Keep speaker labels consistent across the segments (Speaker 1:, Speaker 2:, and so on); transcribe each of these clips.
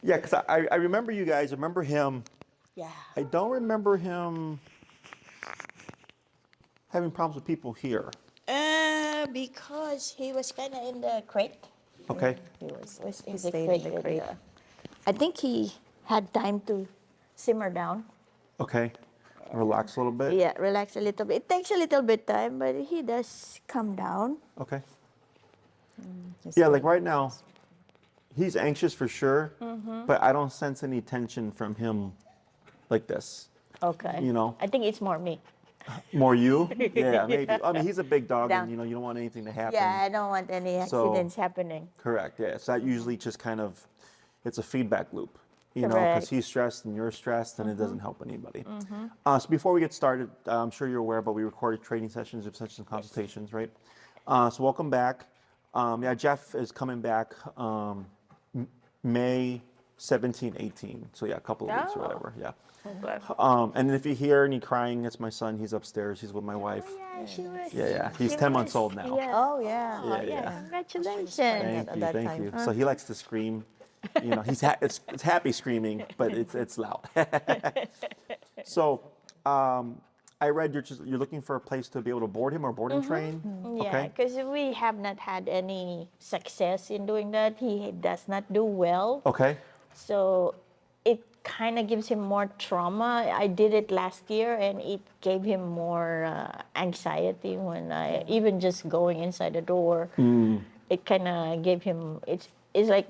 Speaker 1: Yeah, because I remember you guys. I remember him.
Speaker 2: Yeah.
Speaker 1: I don't remember him having problems with people here.
Speaker 2: Because he was kind of in the crate.
Speaker 1: Okay.
Speaker 2: He was
Speaker 3: He
Speaker 2: in the
Speaker 3: stayed
Speaker 2: crate.
Speaker 3: in the crate.
Speaker 2: I think he had time to simmer down.
Speaker 1: Okay. Relax a little bit.
Speaker 2: Yeah, relax a little bit. It takes a little bit time, but he does calm down.
Speaker 1: Okay.
Speaker 3: He's
Speaker 1: Yeah, like
Speaker 3: staying-
Speaker 1: right now, he's anxious for sure, but I don't sense any tension from him like this.
Speaker 2: Okay.
Speaker 1: You know?
Speaker 2: I think it's more me.
Speaker 1: More you? Yeah, maybe. I mean, he's a big dog,
Speaker 2: Down.
Speaker 1: and you don't want anything to happen.
Speaker 2: Yeah, I don't want any
Speaker 1: So-
Speaker 2: accidents happening.
Speaker 1: Correct. Yeah. So that usually just kind of, it's a feedback loop. You know, because
Speaker 2: Correct.
Speaker 1: he's stressed and you're stressed, and it doesn't help anybody. So before we get started, I'm sure you're aware, but we recorded training sessions, and consultations, right? So welcome back. Yeah, Jeff is coming back May 17, 18. So yeah, a couple of weeks or
Speaker 2: Oh.
Speaker 1: whatever. Yeah.
Speaker 2: Okay.
Speaker 1: And if you hear any crying, it's my son. He's upstairs. He's with my wife.
Speaker 2: Yeah, she was.
Speaker 1: Yeah. He's
Speaker 2: she
Speaker 1: 10 months
Speaker 2: was-
Speaker 1: old now.
Speaker 2: Yeah.
Speaker 3: Oh, yeah.
Speaker 2: Oh,
Speaker 1: Yeah.
Speaker 2: Congratulations.
Speaker 1: Thank
Speaker 3: at
Speaker 1: you,
Speaker 3: that
Speaker 1: thank
Speaker 3: time.
Speaker 1: you. So he likes to scream. You know, it's happy screaming, but it's loud. So, I read you're looking for a place to be able to board him or board and train.
Speaker 2: Yeah,
Speaker 1: Okay.
Speaker 2: because we have not had any success in doing that. He does not do well.
Speaker 1: Okay.
Speaker 2: So it kind of gives him more trauma. I did it last year and it gave him more anxiety when even just going inside the door. It kind of gave him, it's like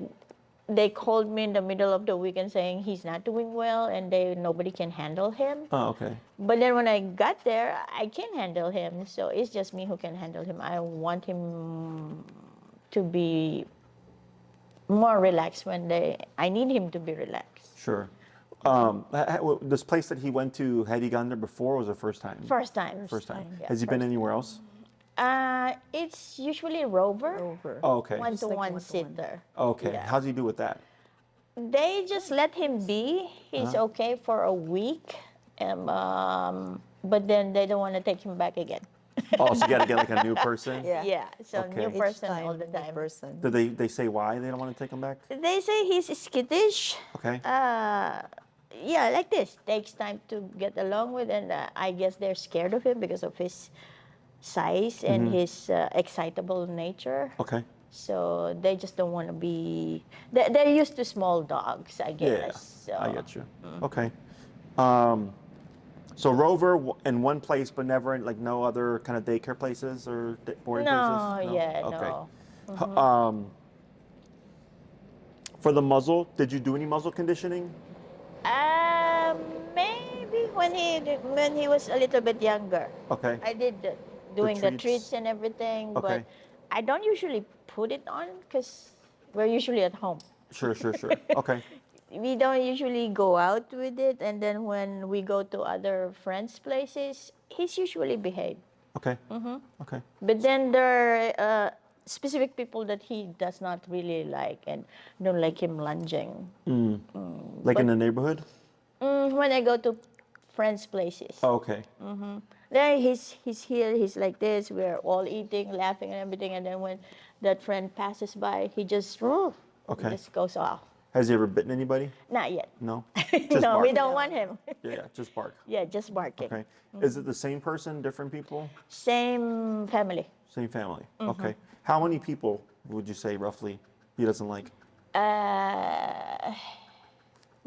Speaker 2: they called me in the middle of the weekend saying he's not doing well and nobody can handle him.
Speaker 1: Oh, okay.
Speaker 2: But then when I got there, I can handle him. So it's just me who can handle him. I want him to be more relaxed I need him to be relaxed.
Speaker 1: Sure. This place that he went to, had he gone there before? Or was it first time?
Speaker 2: First time.
Speaker 1: First time.
Speaker 2: Yeah,
Speaker 1: Has he been
Speaker 2: first
Speaker 1: anywhere else?
Speaker 2: It's usually Rover.
Speaker 3: Over.
Speaker 1: Oh, okay.
Speaker 2: One-to-one
Speaker 3: one-to-one.
Speaker 2: sitter.
Speaker 1: Okay.
Speaker 2: Yeah.
Speaker 1: How's he do with that?
Speaker 2: They just let him be. He's okay for a week. But then they don't want to take him back again.
Speaker 1: Oh, so you got to get like a new person?
Speaker 3: Yeah.
Speaker 2: Yeah, so
Speaker 1: Okay.
Speaker 2: new
Speaker 1: Each
Speaker 2: person all the
Speaker 3: new
Speaker 2: time.
Speaker 3: person.
Speaker 1: Did they say why they don't want to take him back?
Speaker 2: They say he's skittish.
Speaker 1: Okay.
Speaker 2: Yeah, like this. Takes time to get along with, and I guess they're scared of him because of his size and his excitable nature.
Speaker 1: Okay.
Speaker 2: So they just don't want to be. They're used to small dogs, I
Speaker 1: Yeah.
Speaker 2: guess. So.
Speaker 1: I get you. Okay. So Rover in one place, but never in like no other kind of daycare places or boarding
Speaker 2: No,
Speaker 1: places?
Speaker 2: yeah,
Speaker 1: Okay.
Speaker 2: no.
Speaker 1: For the muzzle, did you do any muzzle conditioning?
Speaker 2: Maybe when he was a little bit younger.
Speaker 1: Okay.
Speaker 2: I did doing the
Speaker 1: treats.
Speaker 2: treats and everything,
Speaker 1: Okay.
Speaker 2: but I don't usually put it on because we're usually at home.
Speaker 1: Sure. Okay.
Speaker 2: We don't usually go out with it, and then when we go to other friends' places, he's usually behaved.
Speaker 1: Okay. Okay.
Speaker 2: But then there are specific people that he does not really like and don't like him lunging.
Speaker 1: Like in the neighborhood?
Speaker 2: When I go to friends' places.
Speaker 1: Oh, okay.
Speaker 2: Then he's here, he's like this, we're all eating, laughing and everything, and then when that friend passes by, he just,
Speaker 1: Okay.
Speaker 2: just goes off.
Speaker 1: Has he ever bitten anybody?
Speaker 2: Not yet.
Speaker 1: No.
Speaker 2: No, we
Speaker 1: bark?
Speaker 2: don't want him.
Speaker 1: Yeah, just bark.
Speaker 2: Yeah, just barking.
Speaker 1: Okay. Is it the same person, different people?
Speaker 2: Same family.
Speaker 1: Same family. Okay. How many people would you say roughly he doesn't like?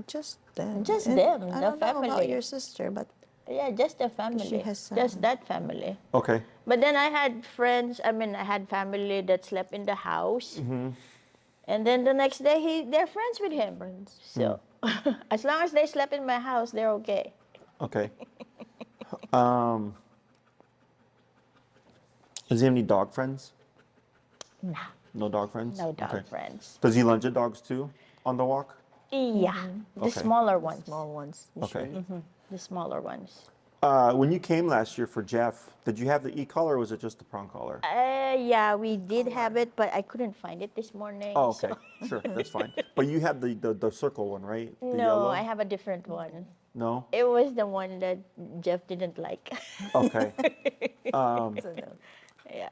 Speaker 3: Just them.
Speaker 2: Just
Speaker 3: And
Speaker 2: them,
Speaker 3: I
Speaker 2: the
Speaker 3: don't know about
Speaker 2: family.
Speaker 3: your sister, but
Speaker 2: Yeah, just the family.
Speaker 3: She has,
Speaker 2: just that family.
Speaker 1: Okay.
Speaker 2: But then I had I had family that slept in the house. And then the next day, they're friends with him. So as long as they slept in my house, they're okay.
Speaker 1: Okay. Does he have any dog friends?
Speaker 2: No,
Speaker 1: No dog friends?
Speaker 2: no dog
Speaker 1: Okay.
Speaker 2: friends.
Speaker 1: Does he lunge at dogs too on the walk?
Speaker 2: Yeah, the
Speaker 1: Okay.
Speaker 2: smaller ones.
Speaker 3: small ones.
Speaker 1: Okay.
Speaker 3: Usually.
Speaker 2: The smaller ones.
Speaker 1: When you came last year for Jeff, did you have the e-collar or was it just the prong collar?
Speaker 2: Yeah, we did have it, but I couldn't find it this morning.
Speaker 1: Oh, okay.
Speaker 2: so-
Speaker 1: Sure, that's fine. But you have the circle one, right? The
Speaker 2: No,
Speaker 1: yellow?
Speaker 2: I have a different one.
Speaker 1: No?
Speaker 2: It was the one that Jeff didn't like.
Speaker 1: Okay.
Speaker 3: So, no.
Speaker 2: Yeah.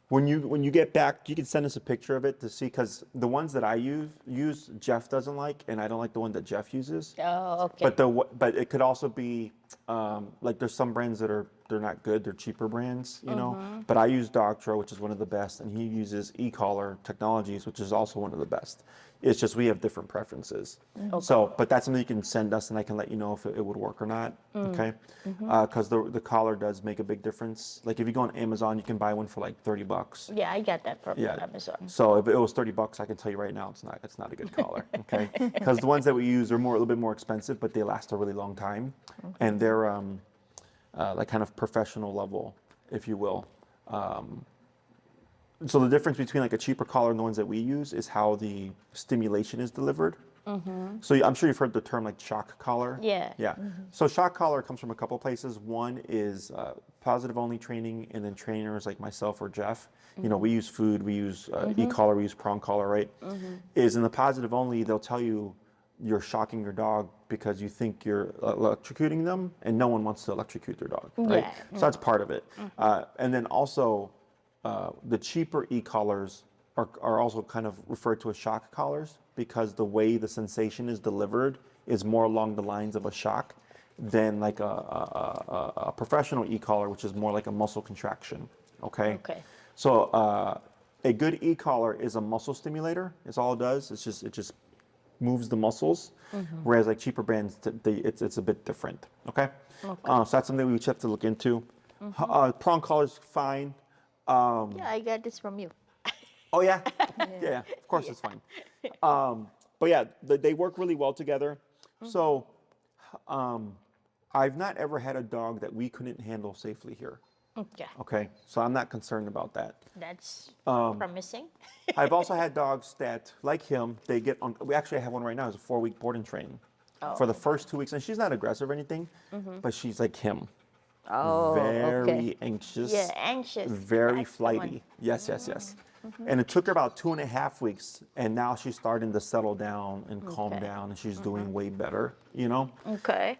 Speaker 1: When you get back, you can send us a picture of it to see, because the ones that I use Jeff doesn't like, and I don't like the one that Jeff uses.
Speaker 2: Oh, okay.
Speaker 1: But it could also be like there's some brands that they're not good. They're cheaper brands, you know. But I use Doctro, which is one of the best, and he uses e-collar technologies, which is also one of the best. It's just we have different preferences. So, but that's something you can send us, and I can let you know if it would work or not. Okay, because the collar does make a big difference. Like if you go on Amazon, you can buy one for like $30.
Speaker 2: Yeah, I got that from
Speaker 1: Yeah.
Speaker 2: Amazon.
Speaker 1: So if it was $30, I can tell you right now it's not a good collar. Okay, because the ones that we use are a little bit more expensive, but they last a really long time, and they're like kind of professional level, if you will. So the difference between like a cheaper collar and the ones that we use is how the stimulation is delivered. So I'm sure you've heard the term like shock collar.
Speaker 2: Yeah.
Speaker 1: Yeah. So shock collar comes from a couple places. One is positive only training, and then trainers like myself or Jeff. You know, we use food, we use e-collar, we use prong collar, right? Is in the positive only, they'll tell you you're shocking your dog because you think you're electrocuting them, and no one wants to electrocute their dog, right?
Speaker 2: Yeah.
Speaker 1: So that's part of it. And then also, the cheaper e-collars are also kind of referred to as shock collars, because the way the sensation is delivered is more along the lines of a shock than like a professional e-collar, which is more like a muscle contraction. Okay.
Speaker 2: Okay.
Speaker 1: So a good e-collar is a muscle stimulator. It's all it does. It just moves the muscles. Whereas like cheaper brands, it's a bit different. Okay. So that's something we just have to look into. Prong collar's fine.
Speaker 2: Yeah, I got this from you.
Speaker 1: Oh yeah, yeah, of course it's fine. But yeah, they work really well together. So I've not ever had a dog that we couldn't handle safely here.
Speaker 2: Okay.
Speaker 1: Okay, so I'm not concerned about that.
Speaker 2: That's promising.
Speaker 1: I've also had dogs that, like him, they get on. We actually have one right now. It's a 4-week board and train for the first 2 weeks, and she's not aggressive or anything, but she's like him.
Speaker 2: Oh,
Speaker 1: Very
Speaker 2: okay.
Speaker 1: anxious.
Speaker 2: Yeah, anxious.
Speaker 1: Very
Speaker 2: That's the one.
Speaker 1: flighty. Yes, yes, yes. And it took her about 2.5 weeks, and now she's starting to settle down and calm down, and she's doing way better, you know?
Speaker 2: Okay.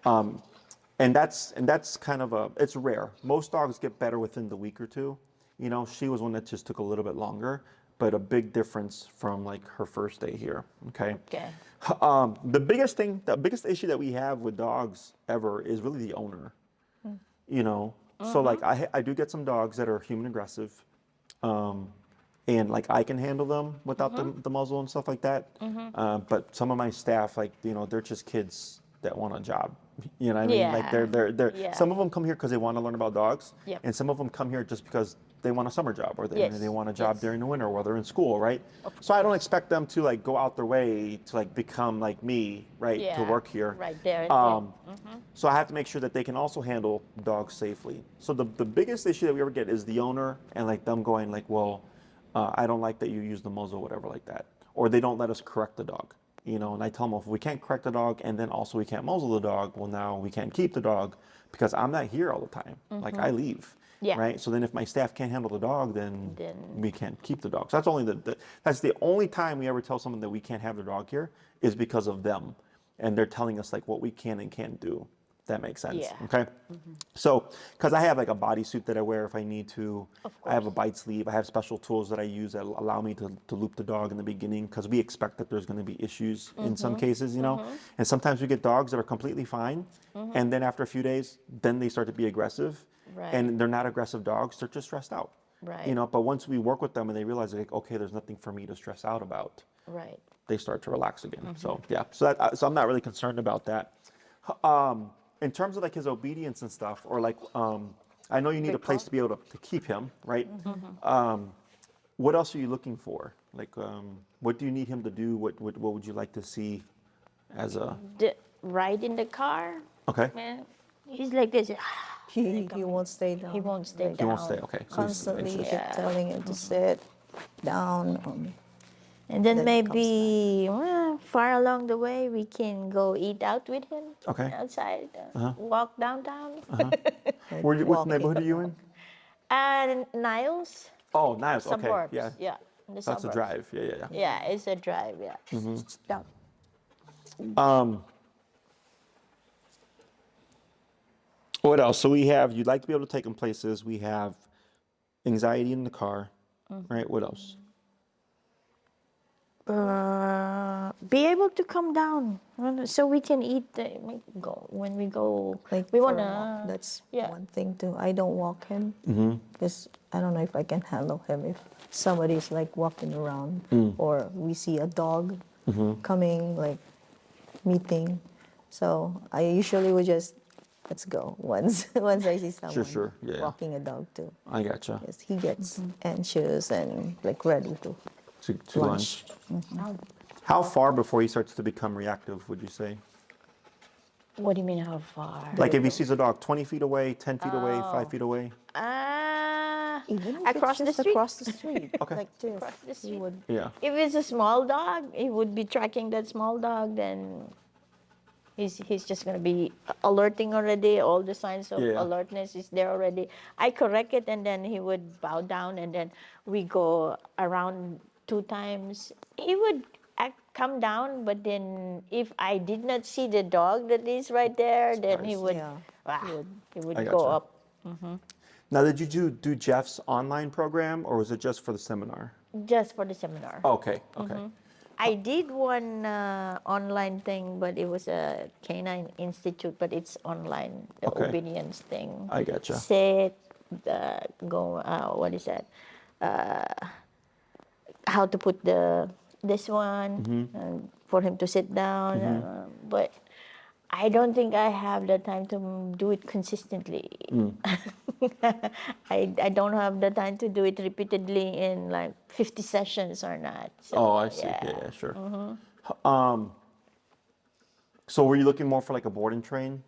Speaker 1: And that's kind of it's rare. Most dogs get better within the week or two. You know, she was one that just took a little bit longer, but a big difference from like her first day here, okay?
Speaker 2: Okay.
Speaker 1: The biggest issue that we have with dogs ever is really the owner. You know, so like I do get some dogs that are human aggressive, and like I can handle them without the muzzle and stuff like that. But some of my staff, like, you know, they're just kids that want a job. You know what I mean? Like they're
Speaker 2: Yeah.
Speaker 1: some of them come here because they want to learn about dogs,
Speaker 2: Yep.
Speaker 1: and some of them come here just because they want a summer job, or they
Speaker 2: Yes,
Speaker 1: want a job
Speaker 2: yes.
Speaker 1: during the winter while they're in school, right? So I don't expect them to like go out their way to like become like me, right? To
Speaker 2: Yeah,
Speaker 1: work here.
Speaker 2: right there.
Speaker 1: So I have to make sure that they can also handle dogs safely. So the biggest issue that we ever get is the owner and like them going like, well, I don't like that you use the muzzle, whatever like that. Or they don't let us correct the dog, you know, and I tell them, well, if we can't correct the dog and then also we can't muzzle the dog, well, now we can't keep the dog because I'm not here all the time. Like I leave.
Speaker 2: Yeah.
Speaker 1: Right. So then if my staff can't handle the dog, then we can't keep the dog. So that's only that's the only time we ever tell someone that we can't have their dog here is because of them. And they're telling us like what we can and can't do. If that makes sense.
Speaker 2: Yeah.
Speaker 1: Okay. So, because I have like a bodysuit that I wear if I need to, I have a bite sleeve, I have special tools that I use that allow me to loop the dog in the beginning, because we expect that there's going to be issues in some cases, you know. And sometimes we get dogs that are completely fine, and then after a few days, then they start to be aggressive.
Speaker 2: Right.
Speaker 1: And they're not aggressive dogs, they're just stressed out.
Speaker 2: Right.
Speaker 1: You know, but once we work with them and they realize like, okay, there's nothing for me to stress out about,
Speaker 2: Right.
Speaker 1: they start to relax again. So yeah, so I'm not really concerned about that. In terms of like his obedience and stuff, or like I know you need a place to be able to keep him, right? What else are you looking for? Like, what do you need him to do? What would you like to see as a?
Speaker 2: Ride in the car.
Speaker 1: Okay.
Speaker 2: Man, he's like this.
Speaker 3: He won't stay down.
Speaker 2: He won't stay down.
Speaker 1: He won't stay. Okay. So he's
Speaker 3: Constantly
Speaker 1: anxious.
Speaker 3: keep telling him to sit down.
Speaker 2: And then
Speaker 3: Then
Speaker 2: maybe far along the way we can go eat out with him.
Speaker 1: Okay.
Speaker 2: Outside, walk downtown.
Speaker 1: What neighborhood are you in?
Speaker 2: And Niles.
Speaker 1: Oh, nice. Okay.
Speaker 2: Suburbs.
Speaker 1: Yeah.
Speaker 2: Yeah. In the
Speaker 1: That's a
Speaker 2: suburbs.
Speaker 1: drive. Yeah.
Speaker 2: Yeah, it's a drive. Yeah.
Speaker 3: Down.
Speaker 1: What else? So we have, you'd like to be able to take him places. We have anxiety in the car. right? What else?
Speaker 2: Be able to come down so we can eat. When we go.
Speaker 3: Like
Speaker 2: We
Speaker 3: for a
Speaker 2: wanna.
Speaker 3: walk, that's
Speaker 2: yeah.
Speaker 3: one thing too. I don't walk him because I don't know if I can handle him if somebody's like walking around or we see a dog coming like meeting. So I usually would just let's go once once I see someone
Speaker 1: Sure. Yeah.
Speaker 3: walking a dog too.
Speaker 1: I gotcha.
Speaker 3: Because he gets anxious and like ready to
Speaker 1: To lunch. How far before he starts to become reactive, would you say?
Speaker 2: What do you mean how far?
Speaker 1: Like if he sees a dog 20 feet away, 10 feet away,
Speaker 2: Oh.
Speaker 1: 5 feet away?
Speaker 3: even if
Speaker 2: Across
Speaker 3: it's
Speaker 2: the
Speaker 3: just
Speaker 2: street.
Speaker 3: across the street,
Speaker 1: Okay.
Speaker 3: like this,
Speaker 2: Across the
Speaker 3: he
Speaker 2: street.
Speaker 3: would.
Speaker 1: Yeah.
Speaker 2: If it's a small dog, he would be tracking that small dog. Then he's just gonna be alerting already. All the signs of
Speaker 1: Yeah.
Speaker 2: alertness is there already. I correct it, and then he would bow down, and then we go around 2 times. He would come down, but then if I did not see the dog that is right there, then he
Speaker 1: Surprise.
Speaker 2: would.
Speaker 3: Yeah,
Speaker 2: He would
Speaker 1: I
Speaker 2: go
Speaker 1: gotcha.
Speaker 2: up.
Speaker 1: Now, did you do Jeff's online program or was it just for the seminar?
Speaker 2: Just for the seminar.
Speaker 1: Okay.
Speaker 2: I did one online thing, but it was a canine institute, but it's online, the
Speaker 1: Okay.
Speaker 2: obedience thing.
Speaker 1: I gotcha.
Speaker 2: Sit, go, what is that? How to put this one for him to sit down. But I don't think I have the time to do it consistently. I don't have the time to do it repeatedly in like 50 sessions or not. So,
Speaker 1: Oh, I see. Yeah, sure. So were you looking more for like a board and train?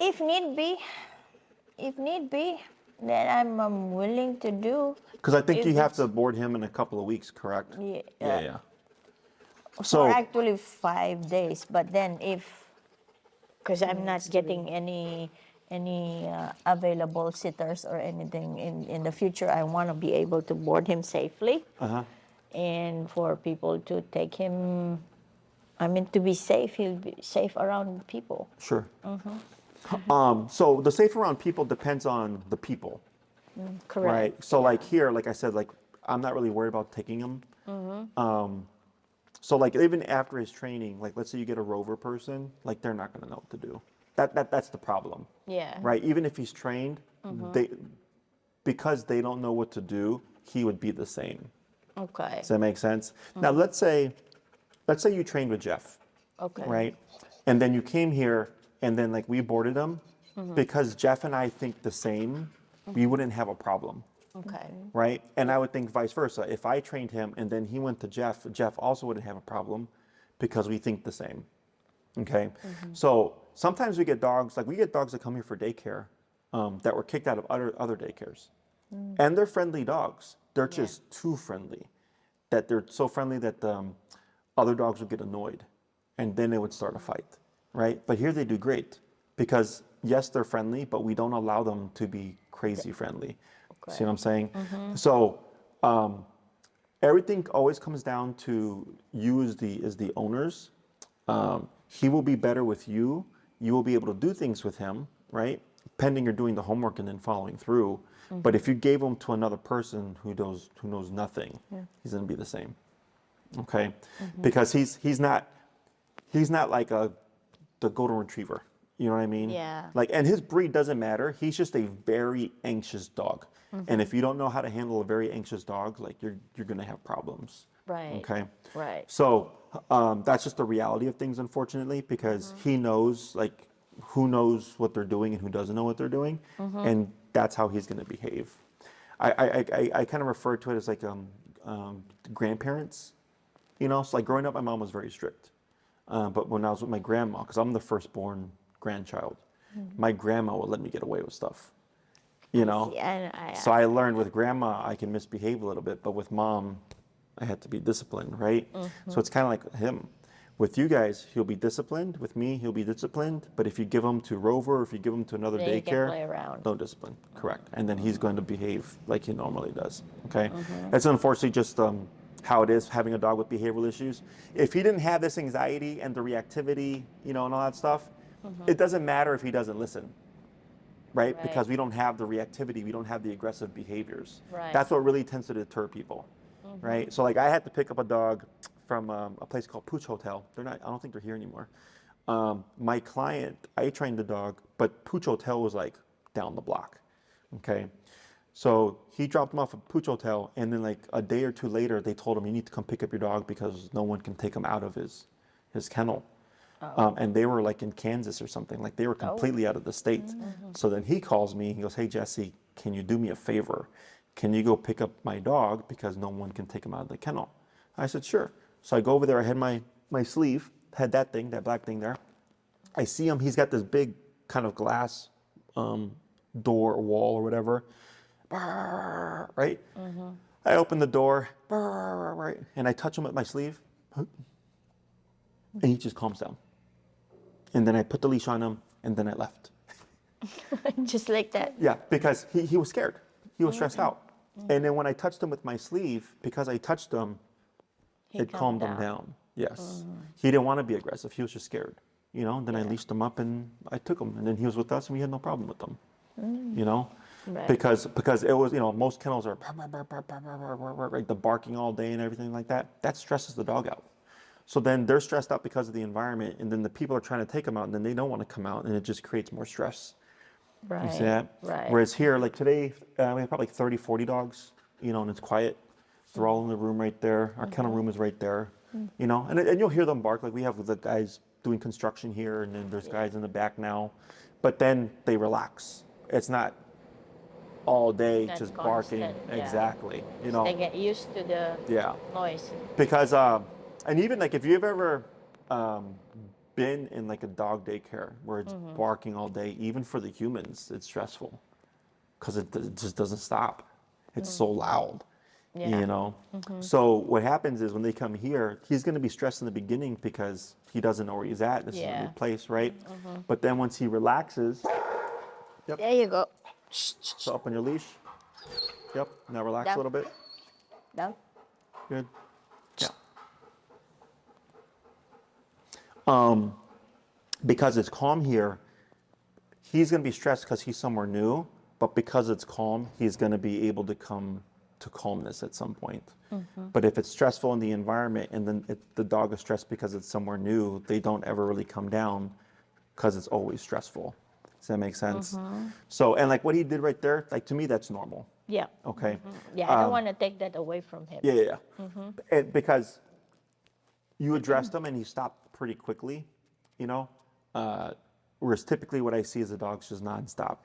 Speaker 2: If need be, then I'm willing to do.
Speaker 1: Because I think
Speaker 2: If
Speaker 1: you have to
Speaker 2: it's-
Speaker 1: board him in a couple of weeks, correct?
Speaker 2: Yeah.
Speaker 1: Yeah.
Speaker 2: For
Speaker 1: So,
Speaker 2: actually 5 days, but then because I'm not getting any available sitters or anything in the future, I want to be able to board him safely, and for people to take him. I mean, to be safe, he'll be safe around people.
Speaker 1: sure. So the safe around people depends on the people,
Speaker 2: Correct.
Speaker 1: right? So like here, like I said, like I'm not really worried about taking him. So like even after his training, like let's say you get a Rover person, like they're not going to know what to do. That's the problem.
Speaker 2: Yeah.
Speaker 1: Right. Even if he's trained, because they don't know what to do, he would be the same.
Speaker 2: Okay.
Speaker 1: Does that make sense? Now let's say you trained with Jeff,
Speaker 2: Okay.
Speaker 1: right? And then you came here and then like we boarded him because Jeff and I think the same, we wouldn't have a problem.
Speaker 2: Okay.
Speaker 1: Right? And I would think vice versa. If I trained him and then he went to Jeff, Jeff also wouldn't have a problem because we think the same. Okay? So sometimes we get dogs that come here for daycare that were kicked out of other daycares. And they're friendly dogs. They're just too friendly. That they're so friendly that other dogs would get annoyed and then they would start a fight. Right? But here they do great because yes, they're friendly, but we don't allow them to be crazy friendly. See what I'm saying? So everything always comes down to you as the owners. He will be better with you. You will be able to do things with him, right? Pending you're doing the homework and then following through. But if you gave him to another person who knows nothing, he's gonna be the same. Okay? Because he's not like the golden retriever. You know what I mean?
Speaker 2: Yeah.
Speaker 1: Like, and his breed doesn't matter. He's just a very anxious dog. And if you don't know how to handle a very anxious dog, like you're gonna have problems.
Speaker 2: Right.
Speaker 1: Okay.
Speaker 2: Right.
Speaker 1: So that's just the reality of things, unfortunately, because he knows like who knows what they're doing and who doesn't know what they're doing, and that's how he's gonna behave. I kind of refer to it as like grandparents. You know, so like growing up, my mom was very strict. But when I was with my grandma, because I'm the firstborn grandchild, my grandma would let me get away with stuff. You know, so I learned with grandma I can misbehave a little bit, but with mom, I had to be disciplined, right? So it's kind of like him. With you guys, he'll be disciplined. With me, he'll be disciplined. But if you give him to Rover, or if you give him to another
Speaker 2: Then he can play
Speaker 1: daycare,
Speaker 2: around.
Speaker 1: no discipline, correct. And then he's going to behave like he normally does, okay? That's unfortunately just how it is having a dog with behavioral issues. If he didn't have this anxiety and the reactivity, you know, and all that stuff, it doesn't matter if he doesn't listen. right?
Speaker 2: Right.
Speaker 1: Because we don't have the reactivity, we don't have the aggressive behaviors.
Speaker 2: Right.
Speaker 1: That's what really tends to deter people, right? So like I had to pick up a dog from a place called Pooch Hotel. They're not, I don't think they're here anymore. My client, I trained the dog, but Pooch Hotel was like down the block, okay? So he dropped him off at Pooch Hotel, and then like a day or two later, they told him, you need to come pick up your dog because no one can take him out of his kennel. And they were like in Kansas or something, like they were completely out of the state. So then he calls me, he goes, hey Jesse, can you do me a favor? Can you go pick up my dog because no one can take him out of the kennel? I said, sure. So I go over there, I had my sleeve, had that thing, that black thing there. I see him, he's got this big kind of glass door or wall or whatever, right? I open the door, right? And I touch him with my sleeve, and he just calms down. And then I put the leash on him, and then I left.
Speaker 2: Just like that.
Speaker 1: Yeah, because he was scared. He was stressed out. And then when I touched him with my sleeve, because I touched him, it calmed him down. Yes. He didn't want to be aggressive. He was just scared. You know, then I leashed him up and I took him. And then he was with us and we had no problem with him. You know?
Speaker 2: Right.
Speaker 1: Because it was, you know, most kennels are like the barking all day and everything like that. That stresses the dog out. So then they're stressed out because of the environment, and then the people are trying to take them out, and then they don't want to come out, and it just creates more stress.
Speaker 2: Right.
Speaker 1: You see that?
Speaker 2: Right.
Speaker 1: Whereas here, like today, we have probably like 30, 40 dogs, you know, and it's quiet. They're all in the room right there. Our kennel room is right there, you know, and you'll hear them bark. Like we have the guys doing construction here, and then there's guys in the back now, but then they relax. It's not all day
Speaker 2: Not
Speaker 1: just barking.
Speaker 2: constant, yeah.
Speaker 1: Exactly. You know.
Speaker 2: They get used to the
Speaker 1: Yeah.
Speaker 2: noise.
Speaker 1: Because and even like if you've ever been in like a dog daycare where it's barking all day, even for the humans, it's stressful because it just doesn't stop. It's so loud,
Speaker 2: Yeah.
Speaker 1: you know. So what happens is when they come here, he's going to be stressed in the beginning because he doesn't know where he's at. This is a
Speaker 2: Yeah.
Speaker 1: new place, right? But then once he relaxes,
Speaker 2: There you go.
Speaker 1: so up on your leash. Yep. Now relax
Speaker 2: Down.
Speaker 1: a little bit.
Speaker 2: Down.
Speaker 1: Good. Yeah. Because it's calm here, he's going to be stressed because he's somewhere new, but because it's calm, he's going to be able to come to calmness at some point. But if it's stressful in the environment and then the dog is stressed because it's somewhere new, they don't ever really come down because it's always stressful. Does that make sense? So, and like what he did right there, like to me, that's normal.
Speaker 2: Yeah.
Speaker 1: Okay.
Speaker 2: Yeah, I don't want to take that away from him.
Speaker 1: Yeah. And because you addressed him and he stopped pretty quickly, you know, whereas typically what I see is the dog's just nonstop.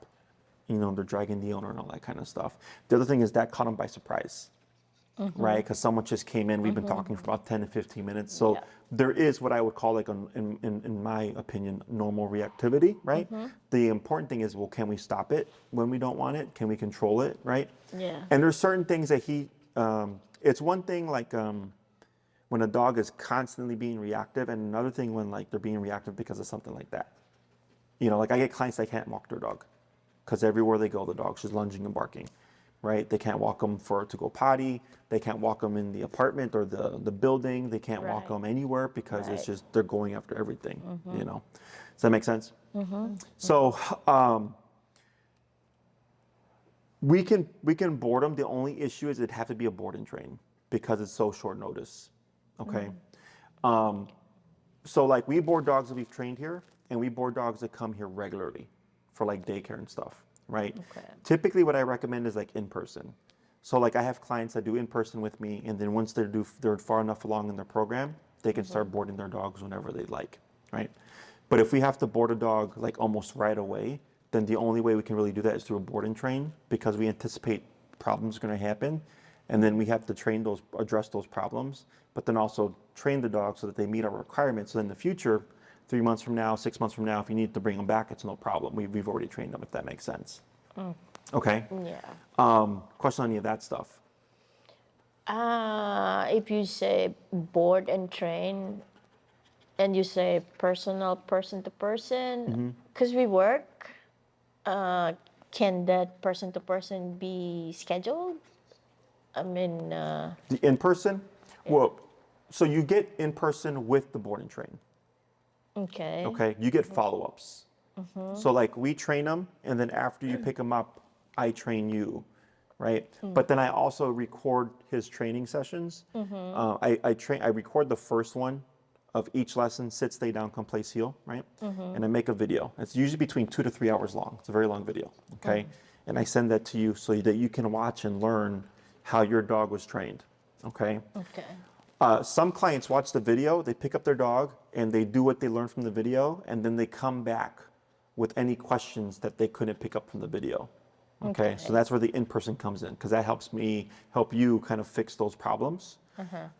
Speaker 1: You know, they're dragging the owner and all that kind of stuff. The other thing is that caught him by surprise, right? Because someone just came in. We've been talking for about 10 to 15 minutes. So
Speaker 2: Yeah.
Speaker 1: there is what I would call, like, in my opinion, normal reactivity, right? The important thing is, well, can we stop it when we don't want it? Can we control it, right?
Speaker 2: Yeah.
Speaker 1: And there's certain things that it's one thing like when a dog is constantly being reactive, and another thing when like they're being reactive because of something like that. You know, like I get clients that can't walk their dog because everywhere they go, the dog's just lunging and barking, right? They can't walk them to go potty. They can't walk them in the apartment or the building. They can't walk
Speaker 2: Right.
Speaker 1: them anywhere because it's
Speaker 2: Right.
Speaker 1: just, they're going after everything, you know? Does that make sense? So we can board them. The only issue is it'd have to be a board and train because it's so short notice, okay? So like we board dogs that we've trained here, and we board dogs that come here regularly for like daycare and stuff, right?
Speaker 2: Okay.
Speaker 1: Typically what I recommend is like in person. So like I have clients that do in person with me, and then once they're far enough along in their program, they can start boarding their dogs whenever they like, right? But if we have to board a dog like almost right away, then the only way we can really do that is through a board and train because we anticipate problems are going to happen, and then we have to address those problems, but then also train the dog so that they meet our requirements. So in the future, 3 months from now, 6 months from now, if you need to bring them back, it's no problem. We've already trained them, if that makes sense. Okay.
Speaker 2: Yeah.
Speaker 1: Question on any of that stuff?
Speaker 2: If you say board and train, and you say personal, person to person, because we work, can that person to person be scheduled? I mean,
Speaker 1: The in person? Well, so you get in person with the board and train.
Speaker 2: okay.
Speaker 1: Okay. You get follow ups. So like we train them, and then after you pick them up, I train you, right? But then I also record his training sessions. I record the first one of each lesson: sit, stay down, come, place, heel, right? And I make a video. It's usually between 2 to 3 hours long. It's a very long video, okay? And I send that to you so that you can watch and learn how your dog was trained, okay?
Speaker 2: Okay.
Speaker 1: Some clients watch the video, they pick up their dog, and they do what they learned from the video, and then they come back with any questions that they couldn't pick up from the video. Okay, so that's where the in-person comes in, because that helps me help you kind of fix those problems.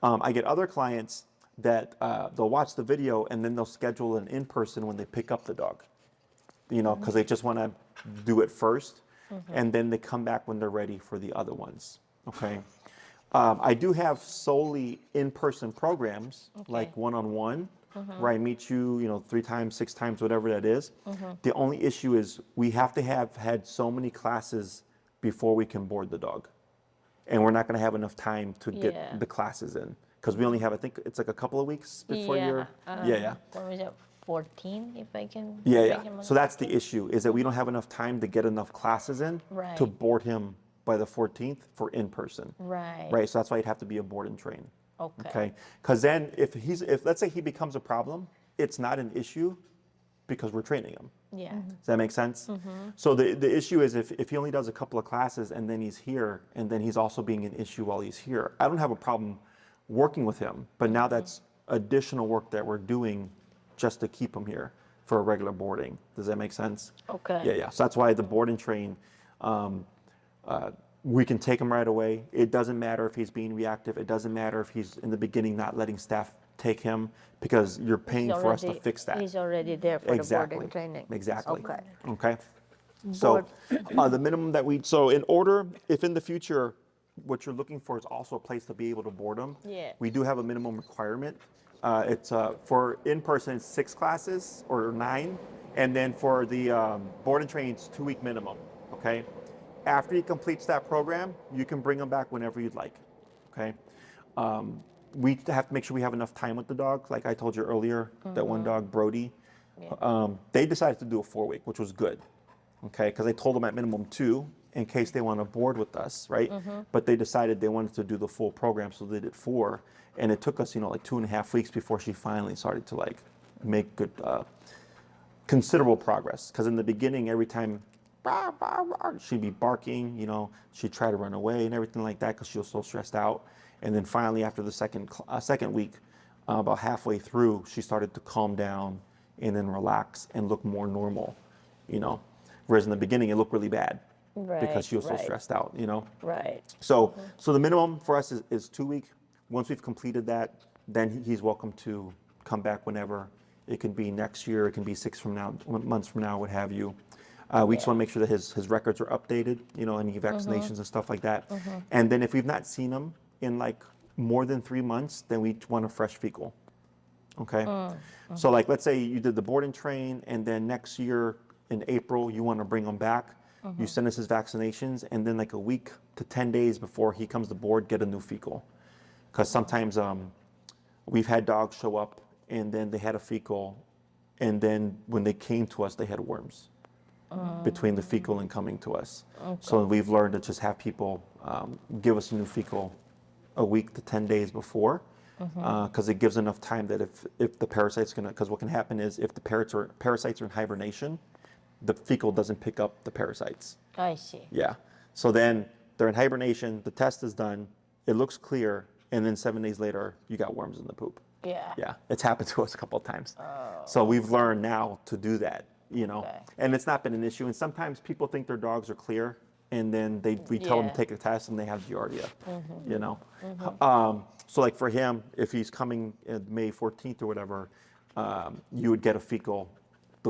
Speaker 1: I get other clients that they'll watch the video and then they'll schedule an in-person when they pick up the dog, you know, because they just want to do it first, and then they come back when they're ready for the other ones. Okay. I do have solely in-person programs, like one-on-one, where I meet you, you know, 3 times, 6 times, whatever that is. The only issue is we have to have had so many classes before we can board the dog. And we're not going to have enough time to get the classes in, because we only have, I think it's like a couple of weeks before you're,
Speaker 2: When was it? 14, if I can.
Speaker 1: yeah.
Speaker 2: bring him on
Speaker 1: So that's the issue, is that we don't have enough time to get enough classes in
Speaker 2: Right.
Speaker 1: to board him by the 14th for in-person.
Speaker 2: Right.
Speaker 1: Right, so that's why you'd have to be a board and train.
Speaker 2: Okay.
Speaker 1: Okay, because then if let's say he becomes a problem, it's not an issue because we're training him.
Speaker 2: Yeah.
Speaker 1: Does that make sense? So the issue is if he only does a couple of classes and then he's here and then he's also being an issue while he's here. I don't have a problem working with him, but now that's additional work that we're doing just to keep him here for a regular boarding. Does that make sense?
Speaker 2: Okay.
Speaker 1: Yeah. So that's why the board and train, we can take him right away. It doesn't matter if he's being reactive. It doesn't matter if he's in the beginning not letting staff take him, because you're paying for us to fix that.
Speaker 2: He's already there for
Speaker 1: Exactly.
Speaker 2: the boarding training.
Speaker 1: Exactly.
Speaker 2: Okay.
Speaker 1: Okay. So the minimum that so in order, if in the future, what you're looking for is also a place to be able to board them,
Speaker 2: Yeah.
Speaker 1: we do have a minimum requirement. It's for in-person, it's 6 classes or 9. And then for the board and train, it's 2-week minimum, okay? After he completes that program, you can bring him back whenever you'd like, okay? We have to make sure we have enough time with the dog. Like I told you earlier, that one dog, Brody, they decided to do a 4-week, which was good, okay? Because I told them at minimum 2 in case they want to board with us, right? But they decided they wanted to do the full program, so they did 4. And it took us, you know, like 2.5 weeks before she finally started to like make good, considerable progress. Because in the beginning, every time she'd be barking, you know, she'd try to run away and everything like that because she was so stressed out. And then finally, after the second week, about halfway through, she started to calm down and then relax and look more normal, you know. Whereas in the beginning, it looked really bad because she was so stressed out, you know.
Speaker 2: Right.
Speaker 1: So the minimum for us is 2 weeks. Once we've completed that, then he's welcome to come back whenever. It can be next year, it can be 6 months from now, what have you. We just want to make sure that his records are updated, you know, any vaccinations and stuff like that. And then if we've not seen him in like more than 3 months, then we want a fresh fecal. Okay? So like, let's say you did the board and train, and then next year in April, you want to bring him back. You send us his vaccinations, and then like a week to 10 days before he comes to board, get a new fecal. Because sometimes we've had dogs show up, and then they had a fecal, and then when they came to us, they had worms between the fecal and coming to us. So we've learned to just have people give us a new fecal a week to 10 days before, because it gives enough time that if the parasite's gonna, because what can happen is if the parasites are in hibernation, the fecal doesn't pick up the parasites.
Speaker 2: I see.
Speaker 1: Yeah. So then they're in hibernation, the test is done, it looks clear, and then 7 days later, you got worms in the poop.
Speaker 2: Yeah.
Speaker 1: Yeah, it's happened to us a couple of times. So we've learned now to do that, you know, and it's not been an issue. And sometimes people think their dogs are clear, and then we tell them to take a test, and they have Giardia, you know. So like for him, if he's coming May 14th or whatever, you would get a fecal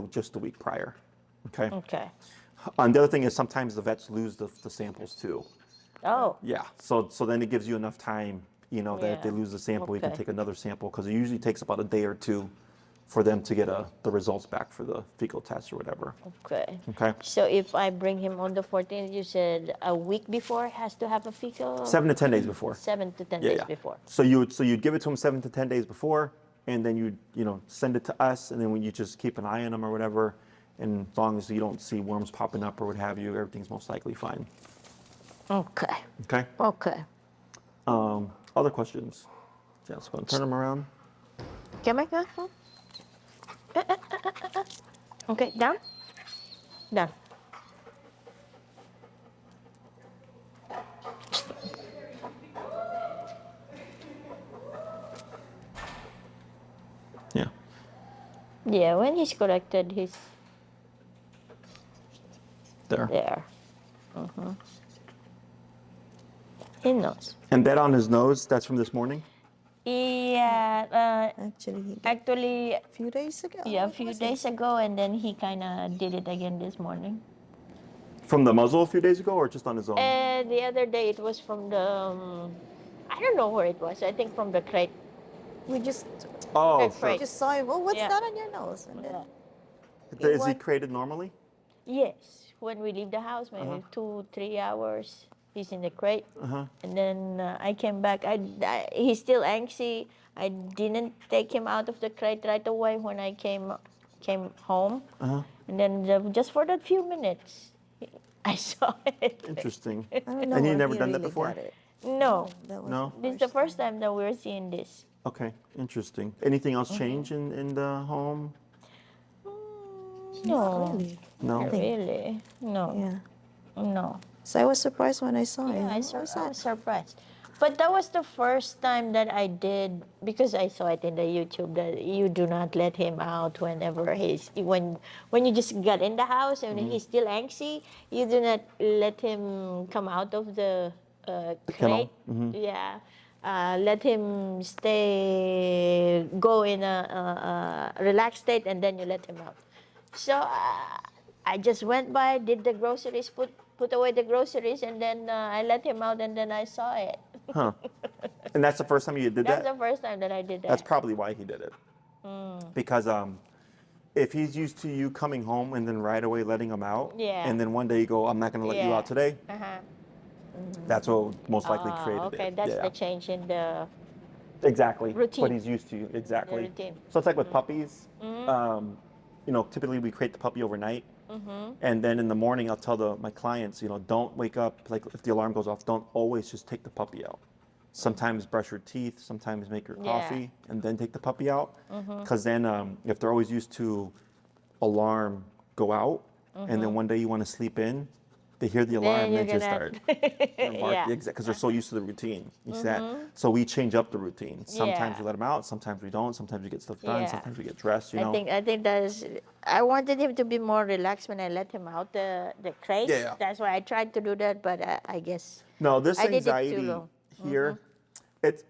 Speaker 1: just the week prior, okay?
Speaker 2: Okay.
Speaker 1: And the other thing is sometimes the vets lose the samples too.
Speaker 2: Oh.
Speaker 1: Yeah, so then it gives you enough time, you know, that if they
Speaker 2: Yeah.
Speaker 1: lose the sample, you can
Speaker 2: Okay.
Speaker 1: take another sample, because it usually takes about a day or 2 for them to get the results back for the fecal test or whatever.
Speaker 2: Okay.
Speaker 1: Okay,
Speaker 2: So if I bring him on the 14th, you said a week before has to have a fecal?
Speaker 1: 7 to 10 days before.
Speaker 2: 7 to 10
Speaker 1: Yeah,
Speaker 2: days
Speaker 1: yeah.
Speaker 2: before.
Speaker 1: So you'd give it to them 7 to 10 days before, and then you send it to us, and then when you just keep an eye on them or whatever, And as long as you don't see worms popping up or what have you, everything's most likely fine.
Speaker 2: Okay.
Speaker 1: Okay?
Speaker 2: Okay.
Speaker 1: Other questions? Yeah, let's go and turn them around.
Speaker 2: Come on, go. Okay, down. Down.
Speaker 1: Yeah.
Speaker 2: Yeah, when he's corrected, he's
Speaker 1: There.
Speaker 2: there. He knows.
Speaker 1: And that on his nose, that's from this morning?
Speaker 2: Yeah,
Speaker 3: Actually, he got
Speaker 2: actually,
Speaker 3: a few days ago.
Speaker 2: yeah, a few days ago, and then he kind of did it again this morning.
Speaker 1: From the muzzle a few days ago or just on his own?
Speaker 2: And the other day it was from the, I don't know where it was. I think from the crate.
Speaker 3: We just
Speaker 1: Oh,
Speaker 2: That's
Speaker 1: sure.
Speaker 2: right.
Speaker 3: just saw him. Oh, what's
Speaker 2: Yeah.
Speaker 3: that on your nose? And then
Speaker 2: Yeah.
Speaker 1: Is he
Speaker 3: went-
Speaker 1: created normally?
Speaker 2: Yes, when we leave the house, maybe 2-3 hours, he's in the crate. And then I came back. He's still angsty. I didn't take him out of the crate right away when I came home. And then just for that few minutes, I saw it.
Speaker 1: Interesting.
Speaker 3: I don't know.
Speaker 1: And you
Speaker 3: where
Speaker 1: never
Speaker 3: he
Speaker 1: done that
Speaker 3: really
Speaker 1: before?
Speaker 3: got it.
Speaker 2: No,
Speaker 3: That was
Speaker 1: No?
Speaker 2: this is the first time that we're seeing this.
Speaker 1: Okay, interesting. Anything else change in the home?
Speaker 2: No,
Speaker 3: Not really.
Speaker 1: No?
Speaker 2: not really. No,
Speaker 3: Yeah.
Speaker 2: no.
Speaker 3: So I was surprised when I saw
Speaker 2: Yeah,
Speaker 3: him.
Speaker 2: I was surprised. But that was the first time that I did, because I saw it in the YouTube that you do not let him out whenever when you just get in the house and he's still angsty, you do not let him come out of the
Speaker 1: kennel.
Speaker 2: crate. Yeah. Let him go in a relaxed state, and then you let him out. So I just went by, did the groceries, put away the groceries, and then I let him out, and then I saw it.
Speaker 1: Huh. And that's the first time you did
Speaker 2: That's
Speaker 1: that?
Speaker 2: the first time that I did that.
Speaker 1: That's probably why he did it. Because if he's used to you coming home and then right away letting him out,
Speaker 2: Yeah.
Speaker 1: and then one day you go, I'm not going to let you out today,
Speaker 2: Uh-huh.
Speaker 1: that's what most likely created
Speaker 2: Okay,
Speaker 1: it.
Speaker 2: that's
Speaker 1: Yeah.
Speaker 2: the change in the
Speaker 1: Exactly.
Speaker 2: routine.
Speaker 1: What he's used to. Exactly.
Speaker 2: The routine.
Speaker 1: So it's like with puppies. Typically we create the puppy overnight. And then in the morning, I'll tell my clients, don't wake up, like if the alarm goes off, don't always just take the puppy out. Sometimes brush your teeth, sometimes make your coffee, and then take the puppy out. Because then if they're always used to alarm go out, and then one day you want to sleep in, they hear the alarm
Speaker 2: Then
Speaker 1: and they
Speaker 2: you're
Speaker 1: just
Speaker 2: gonna-
Speaker 1: start.
Speaker 2: Yeah.
Speaker 1: Because they're so used to the routine. You see that? So we change up the routine. Sometimes
Speaker 2: Yeah.
Speaker 1: we let them out, sometimes we don't, sometimes we get stuff done,
Speaker 2: Yeah.
Speaker 1: sometimes we get dressed,
Speaker 2: I think that is. I wanted him to be more relaxed when I let him out the crate.
Speaker 1: Yeah.
Speaker 2: That's why I tried to do that, but I guess
Speaker 1: No, this
Speaker 2: I did it too
Speaker 1: anxiety
Speaker 2: long.
Speaker 1: here, it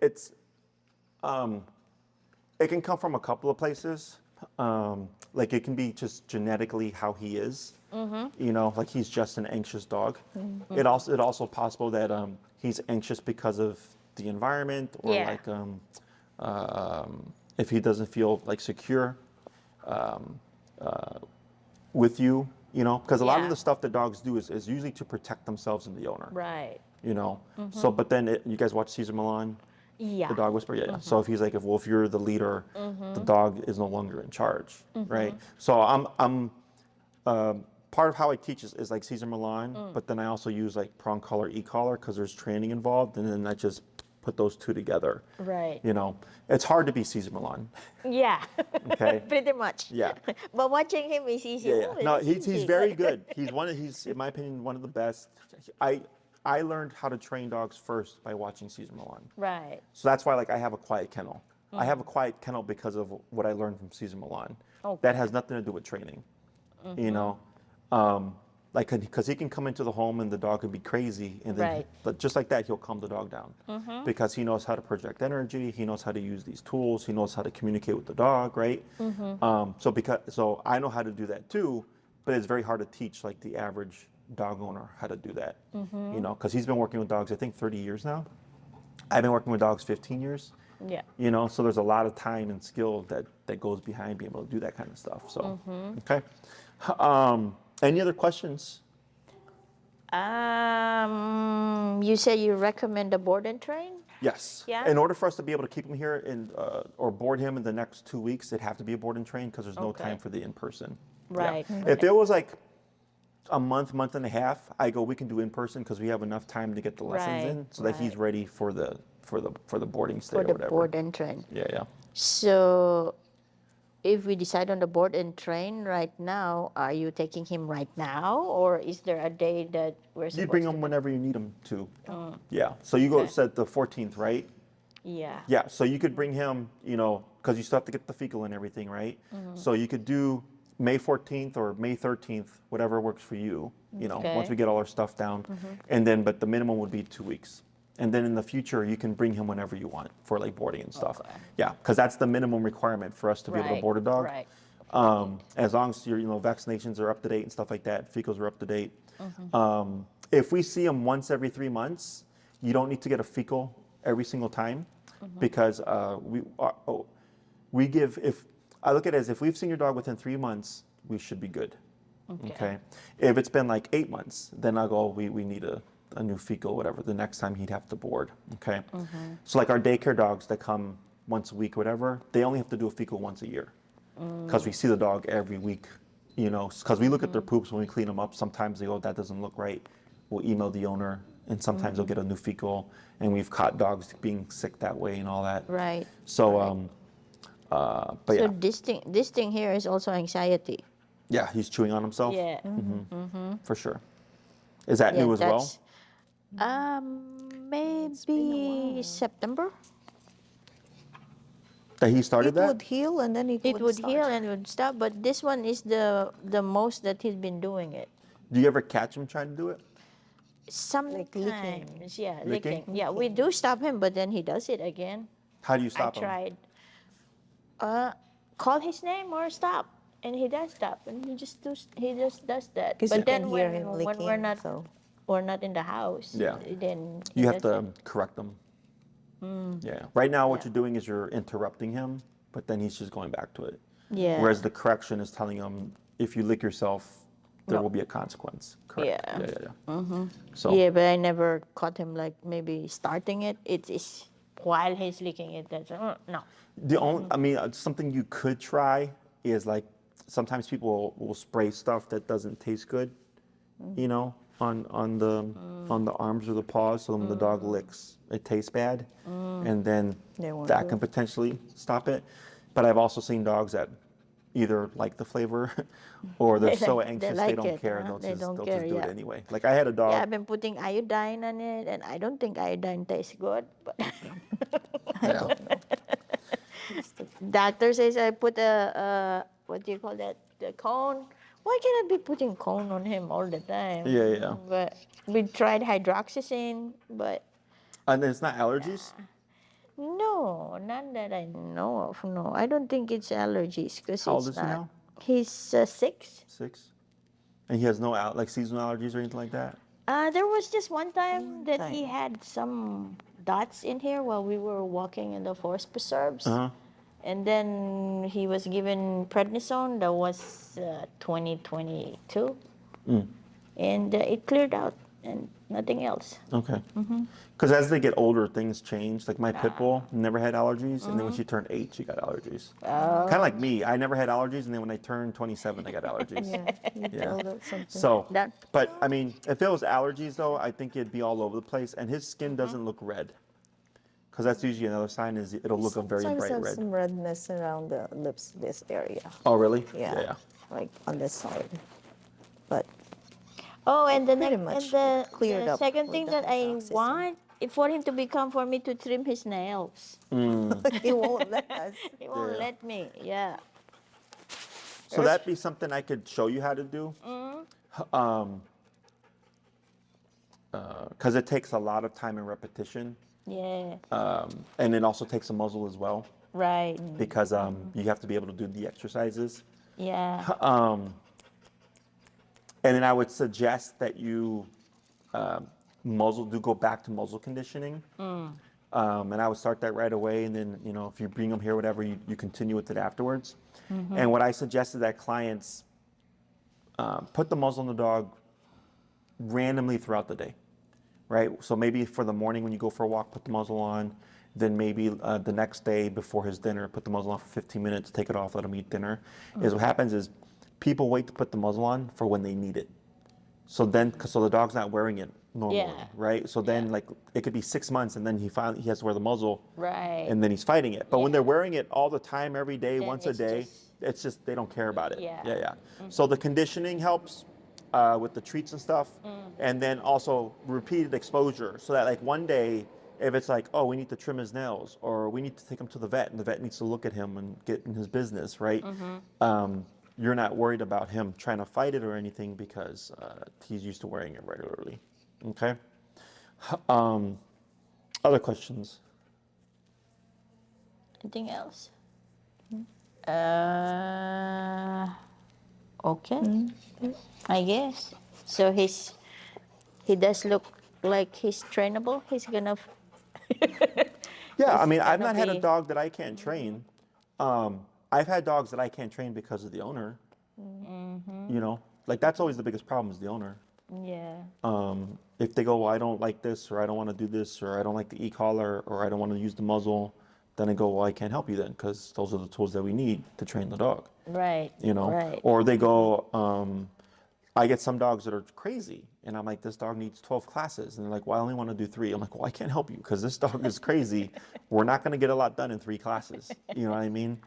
Speaker 1: can come from a couple of places. Like it can be just genetically how he is. Like he's just an anxious dog. It also possible that he's anxious because of the environment, or
Speaker 2: Yeah.
Speaker 1: like if he doesn't feel like secure with you. Because a lot of
Speaker 2: Yeah.
Speaker 1: the stuff that dogs do is usually to protect themselves and the owner.
Speaker 2: right.
Speaker 1: So, but then you guys watch Caesar Milan,
Speaker 2: Yeah.
Speaker 1: the dog whisperer? Yeah. So if he's like, if you're the leader, the dog is no longer in charge, right? So I'm part of how I teach is like Caesar Milan, but then I also use like prong collar, e-collar, because there's training involved, and then I just put those two together.
Speaker 2: Right.
Speaker 1: It's hard to be Caesar Milan.
Speaker 2: Yeah.
Speaker 1: Okay.
Speaker 2: Pretty much.
Speaker 1: Yeah.
Speaker 2: But watching him is easy.
Speaker 1: Yeah, yeah.
Speaker 2: Oh,
Speaker 1: No,
Speaker 2: it's
Speaker 1: he's
Speaker 2: easy.
Speaker 1: very good. He's in my opinion one of the best. I learned how to train dogs first by watching Caesar Milan.
Speaker 2: Right.
Speaker 1: So that's why I have a quiet kennel. I have a quiet kennel because of what I learned from Caesar Milan.
Speaker 2: Okay.
Speaker 1: That has nothing to do with training. Because he can come into the home and the dog could be crazy, and then
Speaker 2: Right.
Speaker 1: but just like that he'll calm the dog down because he knows how to project energy. He knows how to use these tools. He knows how to communicate with the dog, right? So I know how to do that too, but it's very hard to teach like the average dog owner how to do that. Because he's been working with dogs I think 30 years now. I've been working with dogs 15 years.
Speaker 2: Yeah.
Speaker 1: So there's a lot of time and skill that goes behind being able to do that kind of stuff. So, okay. Any other questions?
Speaker 2: You say you recommend a board and train?
Speaker 1: Yes.
Speaker 2: Yeah?
Speaker 1: In order for us to be able to keep him here or board him in the next 2 weeks, it'd have to be a board and train because there's no
Speaker 2: Okay.
Speaker 1: time for the in-person.
Speaker 2: Right.
Speaker 1: Yeah. If it was like a month and a half, I go, we can do in person because we have enough time to get the lessons
Speaker 2: Right,
Speaker 1: in so that he's
Speaker 2: right.
Speaker 1: ready for the boarding stay
Speaker 2: For
Speaker 1: or
Speaker 2: the
Speaker 1: whatever.
Speaker 2: board and train.
Speaker 1: Yeah, yeah.
Speaker 2: So if we decide on the board and train right now, are you taking him right now, or is there a day that we're
Speaker 1: You bring
Speaker 2: supposed
Speaker 1: him
Speaker 2: to?
Speaker 1: whenever you need him to. Yeah. So you go
Speaker 2: Okay.
Speaker 1: set the 14th, right?
Speaker 2: Yeah.
Speaker 1: Yeah. So you could bring him, you know, because you still have to get the fecal and everything, right? So you could do May 14th or May 13th, whatever works for you. You know, once
Speaker 2: Okay.
Speaker 1: we get all our stuff down, and then but the minimum would be 2 weeks. And then in the future, you can bring him whenever you want for like boarding and stuff.
Speaker 2: Okay.
Speaker 1: Yeah, because that's the minimum requirement for us to be able to
Speaker 2: Right,
Speaker 1: board a dog.
Speaker 2: right.
Speaker 1: As long as your vaccinations are up to date and stuff like that, fecals are up to date. If we see them once every 3 months, you don't need to get a fecal every single time because we give, if I look at it as if we've seen your dog within 3 months, we should be good. Okay. If it's been like 8 months, then I'll go, we need a new fecal, whatever, the next time he'd have to board. Okay. So like our daycare dogs that come once a week, whatever, they only have to do a fecal once a year because we see the dog every week, you know, because we look at their poops when we clean them up. Sometimes they go, that doesn't look right. We'll email the owner, and sometimes they'll get a new fecal, and we've caught dogs being sick that way and all that.
Speaker 2: Right.
Speaker 1: So, but
Speaker 2: So
Speaker 1: yeah,
Speaker 2: this thing here is also anxiety.
Speaker 1: yeah, he's chewing on himself.
Speaker 2: Yeah.
Speaker 1: For sure. Is that
Speaker 2: Yeah,
Speaker 1: new as well?
Speaker 2: that's maybe September.
Speaker 1: That he started
Speaker 3: It
Speaker 1: that?
Speaker 3: would heal and then
Speaker 2: It would
Speaker 3: start.
Speaker 2: heal and would stop, but this one is the most that he's been doing it.
Speaker 1: Do you ever catch him trying to do it?
Speaker 2: Sometimes,
Speaker 3: licking.
Speaker 2: yeah,
Speaker 1: Licking?
Speaker 2: licking. Yeah, we do stop him, but then he does it again.
Speaker 1: How do you
Speaker 2: I
Speaker 1: stop him?
Speaker 2: tried. Call his name or stop, and he does stop, and he just does that.
Speaker 3: Because you
Speaker 2: But then
Speaker 3: can hear
Speaker 2: when
Speaker 3: him
Speaker 2: when
Speaker 3: licking. so
Speaker 2: we're not in the house,
Speaker 1: Yeah.
Speaker 2: then he
Speaker 1: You have
Speaker 2: does
Speaker 1: to
Speaker 2: it.
Speaker 1: correct him. Yeah. Right now, what
Speaker 2: Yeah.
Speaker 1: you're doing is you're interrupting him, but then he's just going back to it.
Speaker 2: Yeah.
Speaker 1: Whereas the correction is telling him, if you lick yourself, there
Speaker 2: No.
Speaker 1: will be a consequence. Correct.
Speaker 2: Yeah.
Speaker 1: Yeah. So
Speaker 2: Yeah, but I never caught him like maybe starting it. It is while he's licking it. That's no.
Speaker 1: the only, I mean, something you could try is like sometimes people will spray stuff that doesn't taste good, you know, on the arms or the paws. So when the dog licks, it tastes bad, and then
Speaker 3: They won't
Speaker 1: that
Speaker 3: do
Speaker 1: can potentially stop it. But I've also seen dogs that either like the flavor or they're so anxious they
Speaker 2: like
Speaker 1: don't
Speaker 2: it,
Speaker 1: care.
Speaker 2: huh?
Speaker 1: They'll
Speaker 2: They
Speaker 1: just,
Speaker 2: don't
Speaker 1: they'll
Speaker 2: care,
Speaker 1: just do
Speaker 2: yeah.
Speaker 1: it anyway. Like I had a dog.
Speaker 2: Yeah, I've been putting iodine on it, and I don't think iodine tastes good. But
Speaker 1: Yeah.
Speaker 2: doctor says I put a what do you call that? The cone. Why can't I be putting cone on him all the time?
Speaker 1: Yeah, yeah.
Speaker 2: But we tried hydroxyzine, but
Speaker 1: And it's not allergies.
Speaker 2: no, none that I know of. No, I don't think it's allergies because
Speaker 1: How old
Speaker 2: it's
Speaker 1: is he
Speaker 2: not.
Speaker 1: now?
Speaker 2: He's 6.
Speaker 1: 6. And he has no like seasonal allergies or anything like that.
Speaker 2: There was just one time that he
Speaker 3: time.
Speaker 2: had some dots in here while we were walking in the forest preserves.
Speaker 1: Uh huh.
Speaker 2: And then he was given prednisone. That was 2022. And it cleared out and nothing else.
Speaker 1: Okay. Because as they get older, things change. Like my pit bull never had allergies, and then when she turned 8, she got allergies. Kind of like me. I never had allergies, and then when I turned 27, I got allergies.
Speaker 3: yeah, you
Speaker 1: Yeah.
Speaker 3: tell that something.
Speaker 1: So,
Speaker 2: That-
Speaker 1: but I mean, if it was allergies though, I think it'd be all over the place, and his skin doesn't look red. Because that's usually another sign is it'll look a very
Speaker 3: Sometimes
Speaker 1: bright
Speaker 3: have
Speaker 1: red.
Speaker 3: some redness around the lips, this area.
Speaker 1: Oh, really?
Speaker 3: Yeah. Like on this side. But
Speaker 2: Oh, and the
Speaker 3: Pretty
Speaker 2: next,
Speaker 3: much
Speaker 2: and the,
Speaker 3: cleared
Speaker 2: the
Speaker 3: up
Speaker 2: second
Speaker 3: with
Speaker 2: thing
Speaker 3: the
Speaker 2: that I
Speaker 3: hydroxyzine.
Speaker 2: want is for him to become for me to trim his nails.
Speaker 3: he won't let us.
Speaker 2: He won't
Speaker 1: Yeah.
Speaker 2: let me. Yeah.
Speaker 1: So that'd be something I could show you how to do. Because it takes a lot of time and repetition.
Speaker 2: Yeah.
Speaker 1: And it also takes a muzzle as well.
Speaker 2: Right.
Speaker 1: Because you have to be able to do the exercises.
Speaker 2: Yeah.
Speaker 1: And then I would suggest that you go back to muzzle conditioning. And I would start that right away. And then, if you bring them here, whatever, you continue with it afterwards. And what I suggested that clients put the muzzle on the dog randomly throughout the day, right? So maybe for the morning when you go for a walk, put the muzzle on. Then maybe the next day before his dinner, put the muzzle on for 15 minutes, take it off, let him eat dinner. Is what happens is people wait to put the muzzle on for when they need it. So the dog's not wearing it normally,
Speaker 2: Yeah.
Speaker 1: right? So then like it could be 6 months and then he has to wear the muzzle,
Speaker 2: Right.
Speaker 1: and then he's fighting it. But when
Speaker 2: Yeah.
Speaker 1: they're wearing it all the time, every day,
Speaker 2: Then
Speaker 1: once a
Speaker 2: it's
Speaker 1: day,
Speaker 2: just-
Speaker 1: it's just they don't care about it.
Speaker 2: Yeah.
Speaker 1: Yeah. So the conditioning helps with the treats and stuff, and then also repeated exposure, so that like one day, if it's like, oh, we need to trim his nails, or we need to take him to the vet, and the vet needs to look at him and get in his business, right? You're not worried about him trying to fight it or anything because he's used to wearing it regularly. Okay. Other questions?
Speaker 2: Anything else? Okay. I guess. So he does look like he's trainable. He's gonna.
Speaker 1: Yeah, I
Speaker 2: He's
Speaker 1: mean, I've
Speaker 2: gonna
Speaker 1: not had a
Speaker 2: be-
Speaker 1: dog that I can't train. I've had dogs that I can't train because of the owner. You know, like that's always the biggest problem is the owner.
Speaker 2: Yeah.
Speaker 1: If they go, well, I don't like this, or I don't want to do this, or I don't like the e-collar, or I don't want to use the muzzle, then I go, well, I can't help you then, because those are the tools that we need to train the dog.
Speaker 2: Right.
Speaker 1: You know,
Speaker 2: Right.
Speaker 1: or they go, I get some dogs that are crazy, and I'm like, this dog needs 12 classes, and they're like, well, I only want to do 3. I'm like, well, I can't help you because this dog is crazy. We're not going to get a lot done in 3 classes. You know what I mean?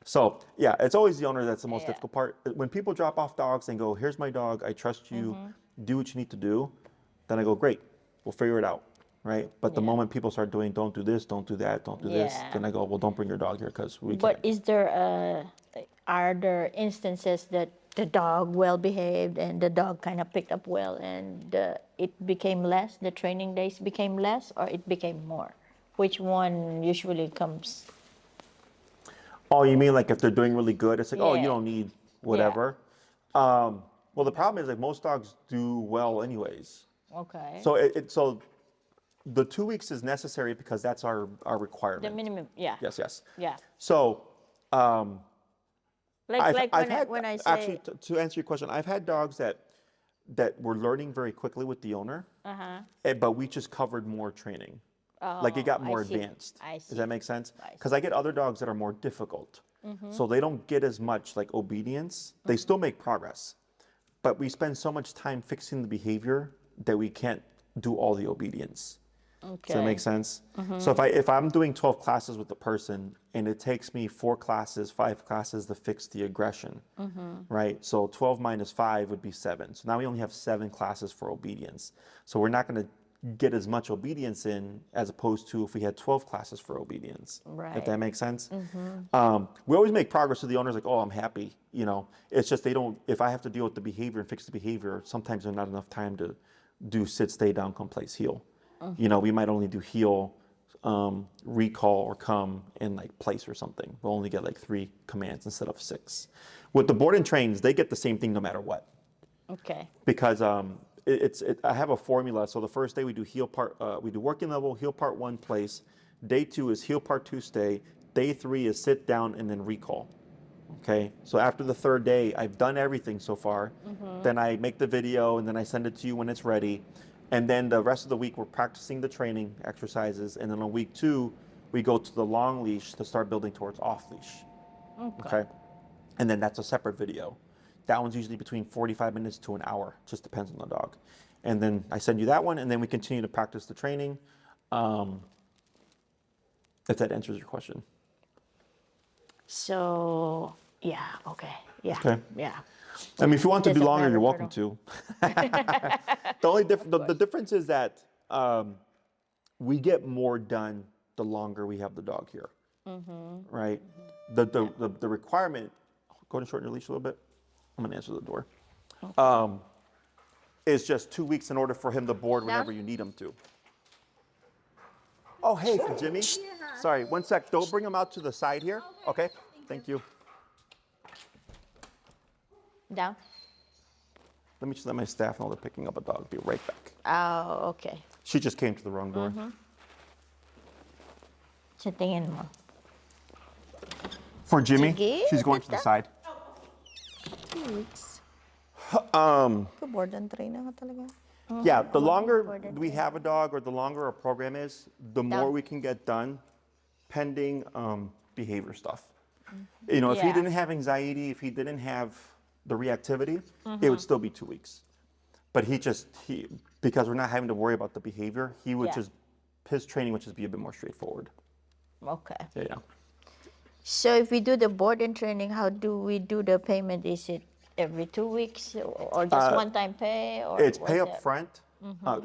Speaker 1: So yeah, it's always the owner that's the most
Speaker 2: Yeah.
Speaker 1: difficult part. When people drop off dogs and go, here's my dog, I trust you, do what you need to do, then I go, great, we'll figure it out, right? But the
Speaker 2: Yeah.
Speaker 1: moment people start doing, don't do this, don't do that, don't do this,
Speaker 2: Yeah.
Speaker 1: then I go, well, don't bring your dog here because we
Speaker 2: But
Speaker 1: can't.
Speaker 2: is there are there instances that the dog well behaved and the dog kind of picked up well and it became less, the training days became less, or it became more? Which one usually comes?
Speaker 1: Oh, you mean like if they're doing really good, it's like, oh, you
Speaker 2: Yeah.
Speaker 1: don't need whatever. Well, the problem is like most dogs do well anyways.
Speaker 2: Okay.
Speaker 1: So the 2 weeks is necessary because that's our
Speaker 2: the
Speaker 1: requirement.
Speaker 2: minimum, yeah.
Speaker 1: Yes.
Speaker 2: Yeah.
Speaker 1: So
Speaker 2: Like
Speaker 1: I've
Speaker 2: when
Speaker 1: had
Speaker 2: I say
Speaker 1: actually to answer your question, I've had dogs that were learning very quickly with the owner, but we just covered more training. Like it got
Speaker 2: Oh, I
Speaker 1: more
Speaker 2: see.
Speaker 1: advanced.
Speaker 2: I
Speaker 1: Does
Speaker 2: see.
Speaker 1: that make sense?
Speaker 2: I see.
Speaker 1: Because I get other dogs that are more difficult. So they don't get as much like obedience. They still make progress, but we spend so much time fixing the behavior that we can't do all the obedience.
Speaker 2: okay.
Speaker 1: Does that make sense? So if I'm doing 12 classes with the person and it takes me 4 classes, 5 classes to fix the aggression, right? So 12 minus 5 would be 7. So now we only have 7 classes for obedience. So we're not going to get as much obedience in as opposed to if we had 12 classes for obedience. If
Speaker 2: Right.
Speaker 1: that makes sense. We always make progress with the owners like, oh, I'm happy. You know, it's just they don't, if I have to deal with the behavior and fix the behavior, sometimes there's not enough time to do sit, stay down, come, place, heel. You know, we might only do heel, recall, or come in like place or something. We'll only get like 3 commands instead of 6. With the board and trains, they get the same thing no matter what.
Speaker 2: Okay.
Speaker 1: Because I have a formula. So the first day we do heel part, we do working level, heel part 1, place. Day 2 is heel part 2, stay. Day 3 is sit down and then recall. Okay, so after the 3rd day, I've done everything so far. Then I make the video and then I send it to you when it's ready. And then the rest of the week, we're practicing the training exercises. And then on week 2, we go to the long leash to start building towards off leash. Okay. And then that's a separate video. That one's usually between 45 minutes to an hour, just depends on the dog. And then I send you that one, and then we continue to practice the training. If that answers your question.
Speaker 2: So yeah. Okay. Yeah.
Speaker 1: Okay.
Speaker 2: Yeah.
Speaker 1: I mean, if you want to do
Speaker 2: Doesn't
Speaker 1: longer,
Speaker 2: matter
Speaker 1: you're
Speaker 2: for
Speaker 1: welcome to. The only the difference is that we get more done the longer we have the dog here, right? The requirement. Go ahead and shorten your leash a little bit. I'm gonna answer the door. Is just 2 weeks in order for him to board whenever you need him to. Oh, hey, Jimmy. Sorry, 1 sec. Don't bring him out to the side here. Okay. Thank you.
Speaker 2: Down.
Speaker 1: Let me just let my staff know they're picking up a dog. Be right back.
Speaker 2: Oh, okay.
Speaker 1: She just came to the wrong door.
Speaker 2: So tingin mo.
Speaker 1: For Jimmy,
Speaker 2: Sige,
Speaker 1: she's going to the side.
Speaker 3: 2 weeks.
Speaker 1: Um,
Speaker 3: Board and train na ka talaga.
Speaker 1: yeah, the longer we have a dog or the longer our program is, the more
Speaker 2: Down.
Speaker 1: we can get done pending behavior stuff. You know, if he
Speaker 2: Yeah.
Speaker 1: didn't have anxiety, if he didn't have the reactivity, it would still be 2 weeks. But because we're not having to worry about the behavior, he would
Speaker 2: Yeah.
Speaker 1: his training would just be a bit more straightforward.
Speaker 2: Okay.
Speaker 1: Yeah, yeah.
Speaker 2: So if we do the board and training, how do we do the payment? Is it every 2 weeks or just one-time pay? Or
Speaker 1: It's pay
Speaker 2: what's
Speaker 1: up
Speaker 2: that?
Speaker 1: front.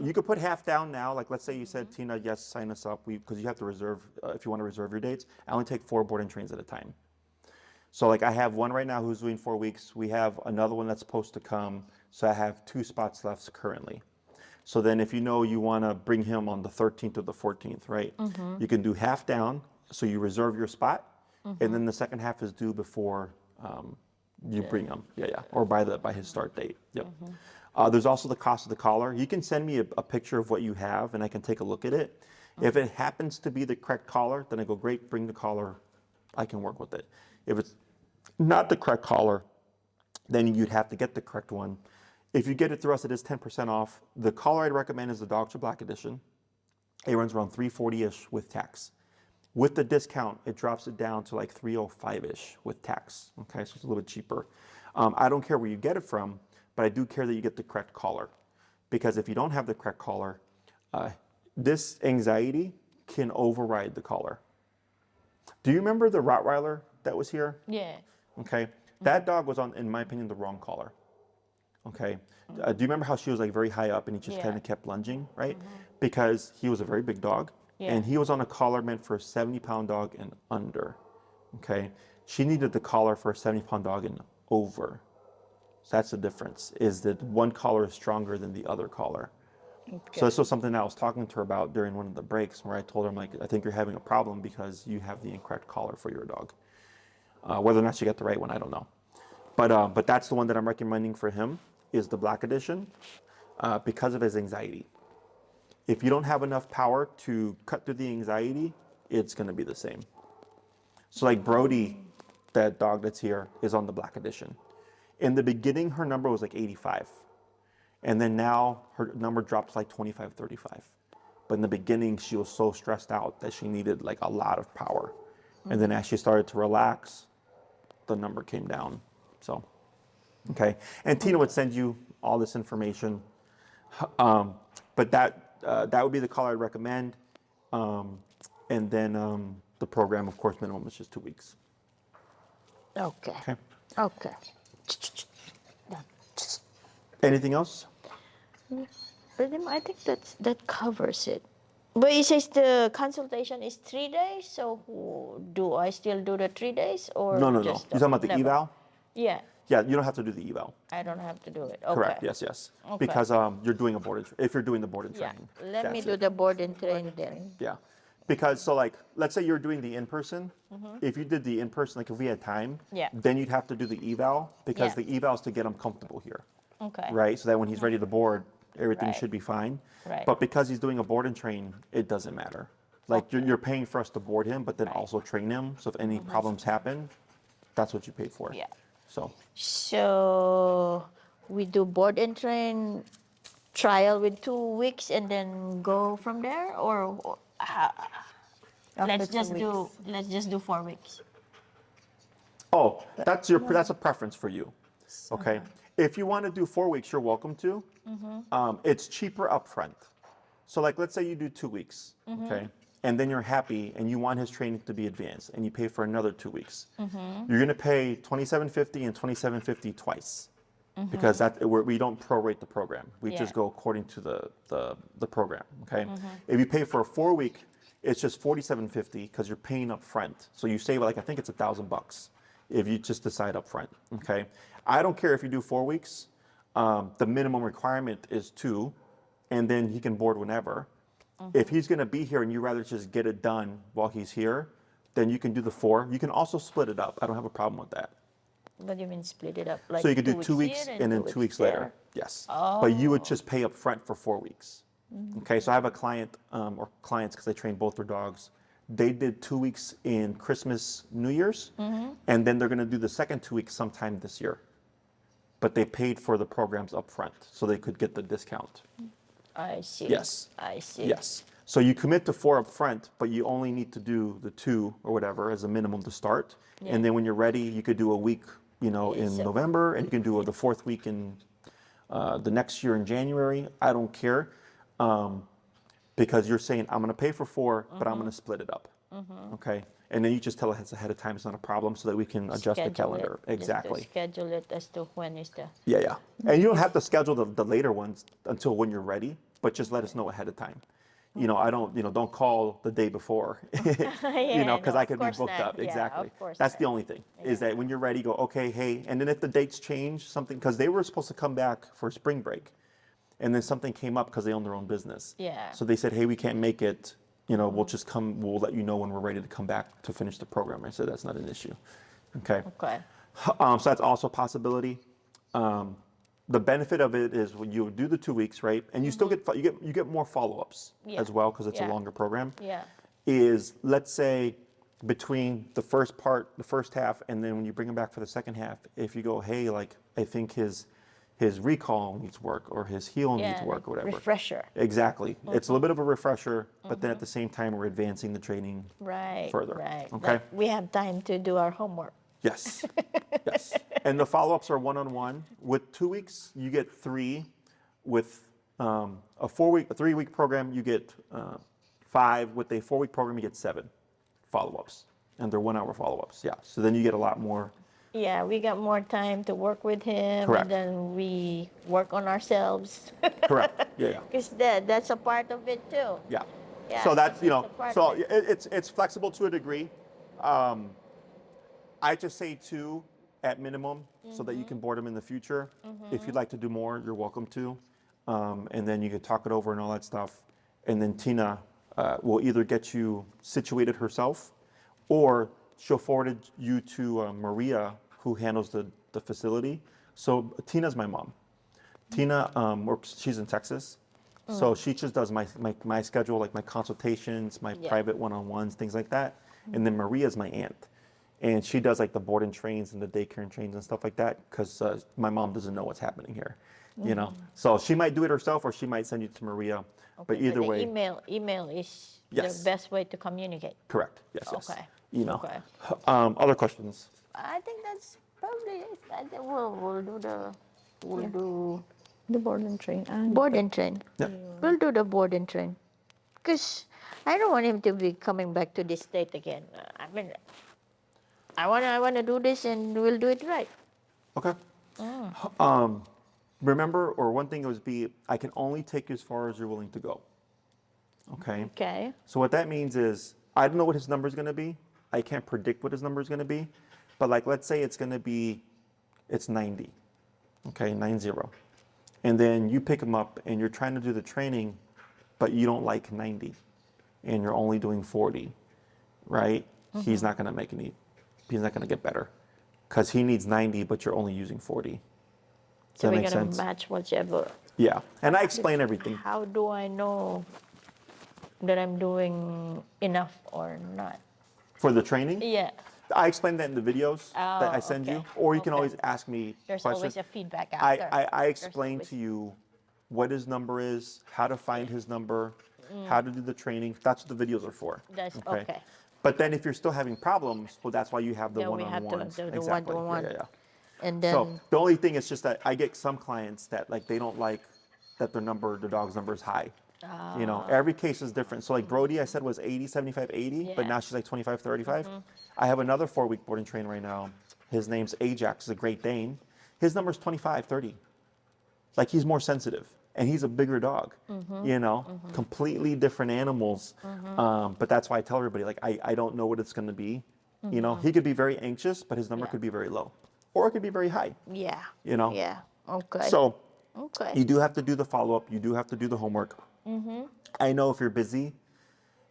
Speaker 1: You could put half down now. Like, let's say you said, Tina, yes, sign us up. Because you have to reserve, if you want to reserve your dates. I only take 4 board and trains at a time. So, like, I have one right now who's doing 4 weeks. We have another one that's supposed to come. So I have 2 spots left currently. So then if you know you want to bring him on the 13th or the 14th, right? You can do half down. So you reserve your spot. And then the second half is due before you bring him. Yeah, yeah. Or by his start date. Yep. There's also the cost of the collar. You can send me a picture of what you have, and I can take a look at it. If it happens to be the correct collar, then I go, great, bring the collar. I can work with it. If it's not the correct collar, then you'd have to get the correct one. If you get it through us, it is 10% off. The collar I'd recommend is the Dogtra Black Edition. It runs around $340-ish with tax. With the discount, it drops it down to like $305-ish with tax. Okay, so it's a little bit cheaper. I don't care where you get it from, but I do care that you get the correct collar. Because if you don't have the correct collar, this anxiety can override the collar. Do you remember the Rottweiler that was here?
Speaker 2: Yeah.
Speaker 1: Okay, that dog was on, in my opinion, the wrong collar. Okay, do you remember how she was like very high up and he just
Speaker 2: Yeah.
Speaker 1: kind of kept lunging, right? Because he was a very big dog.
Speaker 2: Yeah.
Speaker 1: And he was on a collar meant for a 70-pound dog and under. Okay, she needed the collar for a 70-pound dog and over. So that's the difference. Is that one collar is stronger than the other collar.
Speaker 2: Okay.
Speaker 1: So this was something I was talking to her about during one of the breaks, where I told her, I'm like, I think you're having a problem because you have the incorrect collar for your dog. Whether or not she got the right one, I don't know. But that's the one that I'm recommending for him is the Black Edition because of his anxiety. If you don't have enough power to cut through the anxiety, it's going to be the same. So like Brody, that dog that's here, is on the Black Edition. In the beginning, her number was like 85. And then now her number dropped to like 25, 35. But in the beginning, she was so stressed out that she needed like a lot of power. And then as she started to relax, the number came down. So, okay. And Tina would send you all this information. But that would be the collar I'd recommend. And then the program, of course, minimum is just 2 weeks.
Speaker 2: Okay.
Speaker 1: Okay.
Speaker 2: Okay.
Speaker 1: Anything else?
Speaker 2: But then I think that covers it. But it says the consultation is 3 days, so do I still do the 3 days or
Speaker 1: No.
Speaker 2: just
Speaker 1: You're talking about the
Speaker 2: never?
Speaker 1: eval?
Speaker 2: Yeah,
Speaker 1: Yeah, you don't have to do the eval.
Speaker 2: I don't have to do it. Okay.
Speaker 1: Correct. Yes.
Speaker 2: Okay.
Speaker 1: Because you're doing a board. If you're doing the board and
Speaker 2: Yeah.
Speaker 1: training.
Speaker 2: Let me
Speaker 1: that's
Speaker 2: do
Speaker 1: it.
Speaker 2: the board and train then.
Speaker 1: Yeah. Because so like, let's say you're doing the in-person. If you did the in-person, like if we had time,
Speaker 2: Yeah.
Speaker 1: then you'd have to do the eval because
Speaker 2: Yeah.
Speaker 1: the eval is to get him comfortable here,
Speaker 2: Okay.
Speaker 1: right? So that when he's ready to board, everything
Speaker 2: Right.
Speaker 1: should be fine.
Speaker 2: Right.
Speaker 1: But because he's doing a board and train, it doesn't matter. Like you're paying for us to board him, but then also train him. So if any problems happen, that's what you paid for.
Speaker 2: Yeah.
Speaker 1: So
Speaker 2: So we do board and train trial with 2 weeks and then go from there, or how?
Speaker 3: After
Speaker 2: Let's
Speaker 3: 2
Speaker 2: just do 4 weeks.
Speaker 1: oh, that's a preference for you. Okay. If you want to do 4 weeks, you're welcome to. It's cheaper upfront. So like, let's say you do 2 weeks, okay, and then you're happy and you want his training to be advanced, and you pay for another 2 weeks. You're gonna pay $27.50 and $27.50 twice, because we don't prorate the program. We
Speaker 2: Yeah.
Speaker 1: just go according to the program. Okay. If you pay for a 4 week, it's just $47.50 because you're paying up front. So you save like I think it's $1,000 if you just decide up front. Okay. I don't care if you do 4 weeks. The minimum requirement is 2, and then he can board whenever. If he's going to be here and you rather just get it done while he's here, then you can do the 4. You can also split it up. I don't have a problem with that.
Speaker 2: What do you mean split it up? Like
Speaker 1: So you could do 2 weeks
Speaker 2: here
Speaker 1: and then 2 weeks later.
Speaker 2: there?
Speaker 1: Yes. But you would
Speaker 2: Oh.
Speaker 1: just pay up front for 4 weeks. Okay, so I have a client or clients because I train both their dogs. They did 2 weeks in Christmas, New Year's, and then they're going to do the second 2 weeks sometime this year. But they paid for the programs up front so they could get the discount.
Speaker 2: I see.
Speaker 1: Yes.
Speaker 2: I see.
Speaker 1: Yes. So you commit to 4 up front, but you only need to do the 2 or whatever as a minimum to start.
Speaker 2: Yeah.
Speaker 1: And then when you're ready, you could do a week you know, in
Speaker 2: so-
Speaker 1: November, and you can do the 4th week in the next year in January. I don't care, because you're saying I'm going to pay for 4, but I'm going to split it up. Okay, and then you just tell us ahead of time it's not a problem, so that we can adjust the
Speaker 2: Schedule
Speaker 1: calendar.
Speaker 2: it, just to
Speaker 1: Exactly.
Speaker 2: schedule it as to when is the.
Speaker 1: Yeah, yeah. And you don't have to schedule the later ones until when you're ready, but just let us know ahead of time. You know, I don't, don't call the day before,
Speaker 2: Yeah,
Speaker 1: because
Speaker 2: no,
Speaker 1: I
Speaker 2: of
Speaker 1: could be
Speaker 2: course
Speaker 1: booked
Speaker 2: not.
Speaker 1: up.
Speaker 2: Yeah,
Speaker 1: Exactly.
Speaker 2: of course
Speaker 1: That's
Speaker 2: not.
Speaker 1: the only thing, is that when you're ready, go, okay, hey, and then if the dates change, something, because they were supposed to come back for spring break, and then something came up because they own their own business.
Speaker 2: Yeah.
Speaker 1: So they said, hey, we can't make it, we'll just come, we'll let you know when we're ready to come back to finish the program. I said, that's not an issue. Okay.
Speaker 2: Okay.
Speaker 1: So that's also a possibility. The benefit of it is when you do the 2 weeks, right, and you still you get more follow-ups
Speaker 2: Yeah.
Speaker 1: as well, because it's a
Speaker 2: Yeah.
Speaker 1: longer program.
Speaker 2: Yeah.
Speaker 1: Is, let's say, between the first part, the first half, and then when you bring him back for the second half, if you go, hey, like, I think his recall needs work, or his heel needs
Speaker 2: Yeah.
Speaker 1: work, or whatever.
Speaker 2: Refresher.
Speaker 1: Exactly. It's a little bit of a refresher, but then at the same time, we're advancing the training
Speaker 2: Right.
Speaker 1: further.
Speaker 2: Right.
Speaker 1: Okay.
Speaker 2: But we have time to do our homework.
Speaker 1: Yes, yes. And the follow-ups are one-on-one. With 2 weeks, you get 3. With a 3-week program, you get 5. With a 4-week program, you get 7 follow-ups, and they're 1-hour follow-ups. Yeah. So then you get a lot more.
Speaker 2: Yeah, we got more time to work with him,
Speaker 1: Correct.
Speaker 2: and then we work on ourselves.
Speaker 1: Correct. Yeah, yeah.
Speaker 2: Because that's a part of it too.
Speaker 1: Yeah.
Speaker 2: Yeah,
Speaker 1: So that's,
Speaker 2: it's a part
Speaker 1: so
Speaker 2: of it.
Speaker 1: it's flexible to a degree. I just say 2 at minimum, so that you can board them in the future. If you'd like to do more, you're welcome to. And then you can talk it over and all that stuff. And then Tina will either get you situated herself, or she'll forward you to Maria, who handles the facility. So Tina's my mom. Tina she's in Texas. So she just does my schedule, like my consultations, my
Speaker 2: Yeah.
Speaker 1: private one-on-ones, things like that. And then Maria's my aunt. And she does like the board and trains and the daycare and trains and stuff like that, because my mom doesn't know what's happening here, So she might do it herself, or she might send you to Maria. But
Speaker 2: Okay,
Speaker 1: either
Speaker 2: the
Speaker 1: way,
Speaker 2: email is
Speaker 1: Yes.
Speaker 2: the best way to communicate.
Speaker 1: correct. Yes, yes.
Speaker 2: Okay.
Speaker 1: Email.
Speaker 2: Okay.
Speaker 1: Other questions?
Speaker 2: I think that's probably it. I think we'll do
Speaker 3: The board and train. And
Speaker 2: board and train.
Speaker 1: Yeah.
Speaker 2: We'll do the board and train. Because I don't want him to be coming back to this state again. I mean, I wanna do this, and we'll do it right.
Speaker 1: Okay. Remember, or one thing would be, I can only take you as far as you're willing to go. Okay.
Speaker 2: Okay.
Speaker 1: So what that means is, I don't know what his number is going to be. I can't predict what his number is going to be. But like, let's say it's 90. Okay, 90. And then you pick him up and you're trying to do the training, but you don't like 90, and you're only doing 40, right? He's not going to he's not going to get better, because he needs 90, but you're only using 40. Does
Speaker 2: So
Speaker 1: that
Speaker 2: we're
Speaker 1: make
Speaker 2: gonna
Speaker 1: sense?
Speaker 2: match whichever.
Speaker 1: Yeah. And I explain everything.
Speaker 2: How do I know that I'm doing enough or not?
Speaker 1: For the training,
Speaker 2: Yeah.
Speaker 1: I explain that in the videos that I
Speaker 2: Oh,
Speaker 1: send you,
Speaker 2: okay.
Speaker 1: or you can
Speaker 2: Okay.
Speaker 1: always ask me
Speaker 2: There's
Speaker 1: questions.
Speaker 2: always a feedback after.
Speaker 1: I
Speaker 2: There's
Speaker 1: explain
Speaker 2: always-
Speaker 1: to you what his number is, how to find his number, how to do the training. That's what the videos are for.
Speaker 2: That's okay.
Speaker 1: But then if you're still having problems, well, that's why you have the
Speaker 2: Then we have to
Speaker 1: one-on-ones.
Speaker 2: do the
Speaker 1: Exactly.
Speaker 2: one-to-one.
Speaker 1: Yeah, yeah, yeah.
Speaker 2: And then
Speaker 1: So the only thing is just that I get some clients that like they don't like that their dog's number is high. Every case is different. So like Brody, I said was 80, 75, 80, but
Speaker 2: Yeah.
Speaker 1: now she's like 25, 35. I have another 4-week board and train right now. His name's Ajax, he's a Great Dane. His number's 25, 30. Like, he's more sensitive, and he's a bigger dog, completely different animals. But that's why I tell everybody, like, I don't know what it's going to be. He could be very anxious, but his number
Speaker 2: Yeah.
Speaker 1: could be very low, or it could be very high.
Speaker 2: yeah.
Speaker 1: You know?
Speaker 2: Yeah. Okay.
Speaker 1: So
Speaker 2: okay.
Speaker 1: you do have to do the follow-up. You do have to do the homework. I know if you're busy,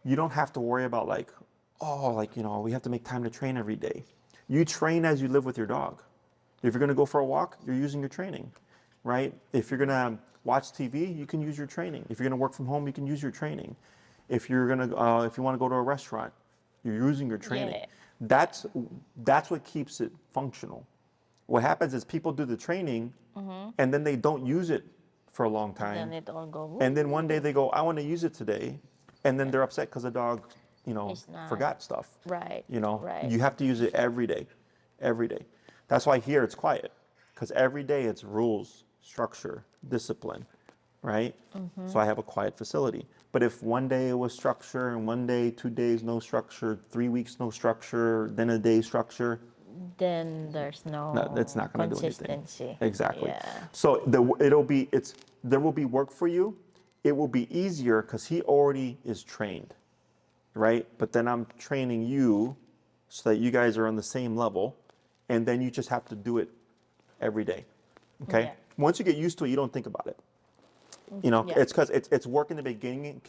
Speaker 1: you don't have to worry about like, we have to make time to train every day. You train as you live with your dog. If you're going to go for a walk, you're using your training, right? If you're going to watch TV, you can use your training. If you're going to work from home, you can use your training. If you're going to, if you want to go to a restaurant, you're using your training.
Speaker 2: Yeah.
Speaker 1: That's what keeps it functional. What happens is people do the training and then they don't use it for a long time.
Speaker 2: Then it all go.
Speaker 1: And then one day they go, I want to use it today. And then they're upset because the dog,
Speaker 2: It's not.
Speaker 1: forgot stuff.
Speaker 2: Right.
Speaker 1: You know,
Speaker 2: Right.
Speaker 1: you have to use it every day, every day. That's why here it's quiet, because every day it's rules, structure, discipline, right? So I have a quiet facility. But if one day it was structure and one day, 2 days no structure, 3 weeks no structure, then a day structure,
Speaker 2: Then there's no,
Speaker 1: no, it's not going to do anything.
Speaker 2: consistency.
Speaker 1: Exactly.
Speaker 2: Yeah.
Speaker 1: So there will be work for you. It will be easier because he already is trained, right? But then I'm training you so that you guys are on the same level, and then you just have to do it every day. Okay.
Speaker 2: Yeah.
Speaker 1: Once you get used to it, you don't think about it. You know,
Speaker 2: Yeah.
Speaker 1: it's because it's work in the beginning.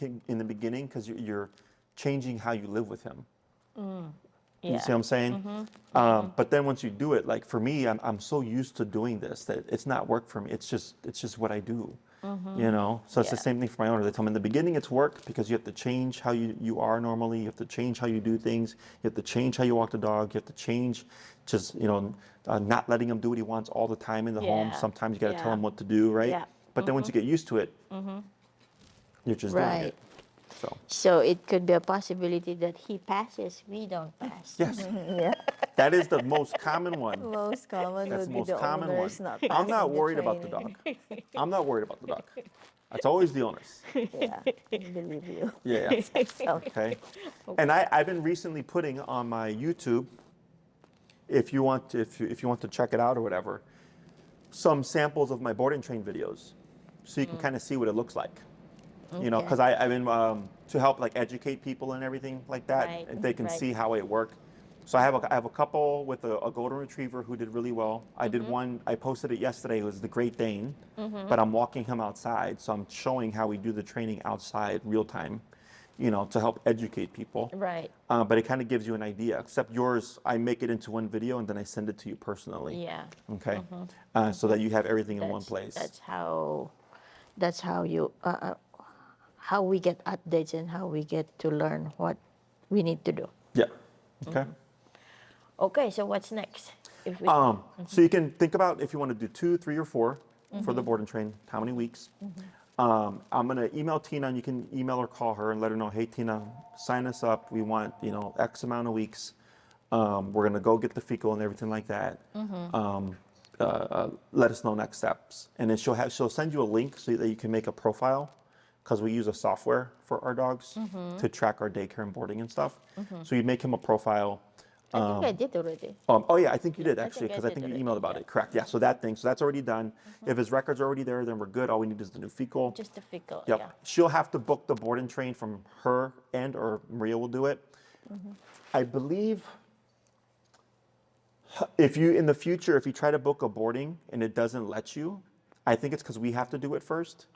Speaker 1: Because you're changing how you live with him. You
Speaker 2: Yeah.
Speaker 1: see what I'm saying? But then once you do it, like for me, I'm so used to doing this that it's not work for me. It's just what I do. You know, so it's the
Speaker 2: Yeah.
Speaker 1: same thing for my owner. They tell me in the beginning it's work because you have to change how you are normally. You have to change how you do things. You have to change how you walk the dog. You have to change, just not letting him do what he wants all the time in the home.
Speaker 2: Yeah.
Speaker 1: Sometimes you got to tell
Speaker 2: Yeah.
Speaker 1: him what to do, right?
Speaker 2: Yeah.
Speaker 1: But then once you get used to it, you're just doing
Speaker 2: Right.
Speaker 1: it. So
Speaker 2: So it could be a possibility that he passes, we don't pass.
Speaker 1: yes,
Speaker 3: Yeah.
Speaker 1: that is the most common one.
Speaker 3: Most common
Speaker 1: That's
Speaker 3: would
Speaker 1: the
Speaker 3: be
Speaker 1: most
Speaker 3: the
Speaker 1: common one.
Speaker 3: owners not
Speaker 1: I'm not
Speaker 3: passing the
Speaker 1: worried about the
Speaker 3: training.
Speaker 1: dog. I'm not worried about the dog. It's always the owners.
Speaker 3: Yeah, I believe you.
Speaker 1: Yeah. Okay. And I've been recently putting on my YouTube, if you want to check it out or whatever, some samples of my board and train videos, so you can kind of see what it looks like. You know,
Speaker 2: Okay.
Speaker 1: because I've been to help like educate people and everything like that,
Speaker 2: Right,
Speaker 1: and they can
Speaker 2: right.
Speaker 1: see how it works. So I have a couple with a golden retriever who did really well. I did one. I posted it yesterday. It was the Great Dane, but I'm walking him outside, so I'm showing how we do the training outside real time, to help educate people.
Speaker 2: Right.
Speaker 1: But it kind of gives you an idea. Except yours, I make it into one video and then I send it to you personally.
Speaker 2: Yeah.
Speaker 1: Okay. So that you have everything in one place.
Speaker 2: That's how you how we get updates and how we get to learn what we need to do.
Speaker 1: Yeah. Okay.
Speaker 2: Okay, so what's next? If we,
Speaker 1: So you can think about if you want to do 2, 3, or 4 for the board and train, how many weeks. I'm going to email Tina, and you can email or call her and let her know, hey, Tina, sign us up. We want, X amount of weeks. We're going to go get the fecal and everything like that. Let us know next steps. And then she'll send you a link so that you can make a profile, because we use a software for our dogs to track our daycare and boarding and stuff. So you make him a profile.
Speaker 2: I think I did already.
Speaker 1: Oh yeah, I think you did
Speaker 2: I
Speaker 1: actually,
Speaker 2: think I
Speaker 1: because I
Speaker 2: did
Speaker 1: think you
Speaker 2: already,
Speaker 1: emailed about
Speaker 2: yeah.
Speaker 1: it. Correct. Yeah. So that's already done. If his record's already there, then we're good. All we need is the new fecal.
Speaker 2: Just the fecal.
Speaker 1: Yep.
Speaker 2: Yeah.
Speaker 1: She'll have to book the board and train from her end, or Maria will do it. I believe if you in the future, if you try to book a boarding and it doesn't let you, I think it's because we have to do it first.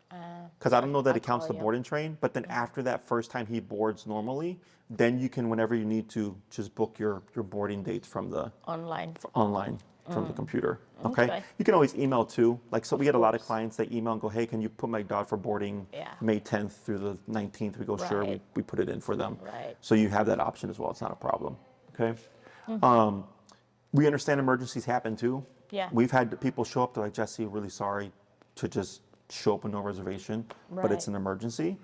Speaker 1: Because I don't know that
Speaker 2: I'll
Speaker 1: it counts
Speaker 2: call
Speaker 1: the
Speaker 2: you.
Speaker 1: board and train. But then after that first time he boards normally, then you can, whenever you need to, just book your boarding dates from the
Speaker 2: Online.
Speaker 1: online from the computer. Okay?
Speaker 2: Okay.
Speaker 1: You can always email too. Like, so we get a lot of
Speaker 2: course.
Speaker 1: clients that email and go, hey, can you put my dog for boarding
Speaker 2: Yeah.
Speaker 1: May 10th through the 19th? We go, sure.
Speaker 2: Right.
Speaker 1: We put it in for them.
Speaker 2: Right.
Speaker 1: So you have that option as well. It's not a problem. Okay? We understand emergencies happen too.
Speaker 2: Yeah.
Speaker 1: We've had people show up, they're like, Jesse, really sorry to just show up with no reservation, but it's
Speaker 2: Right.
Speaker 1: an emergency.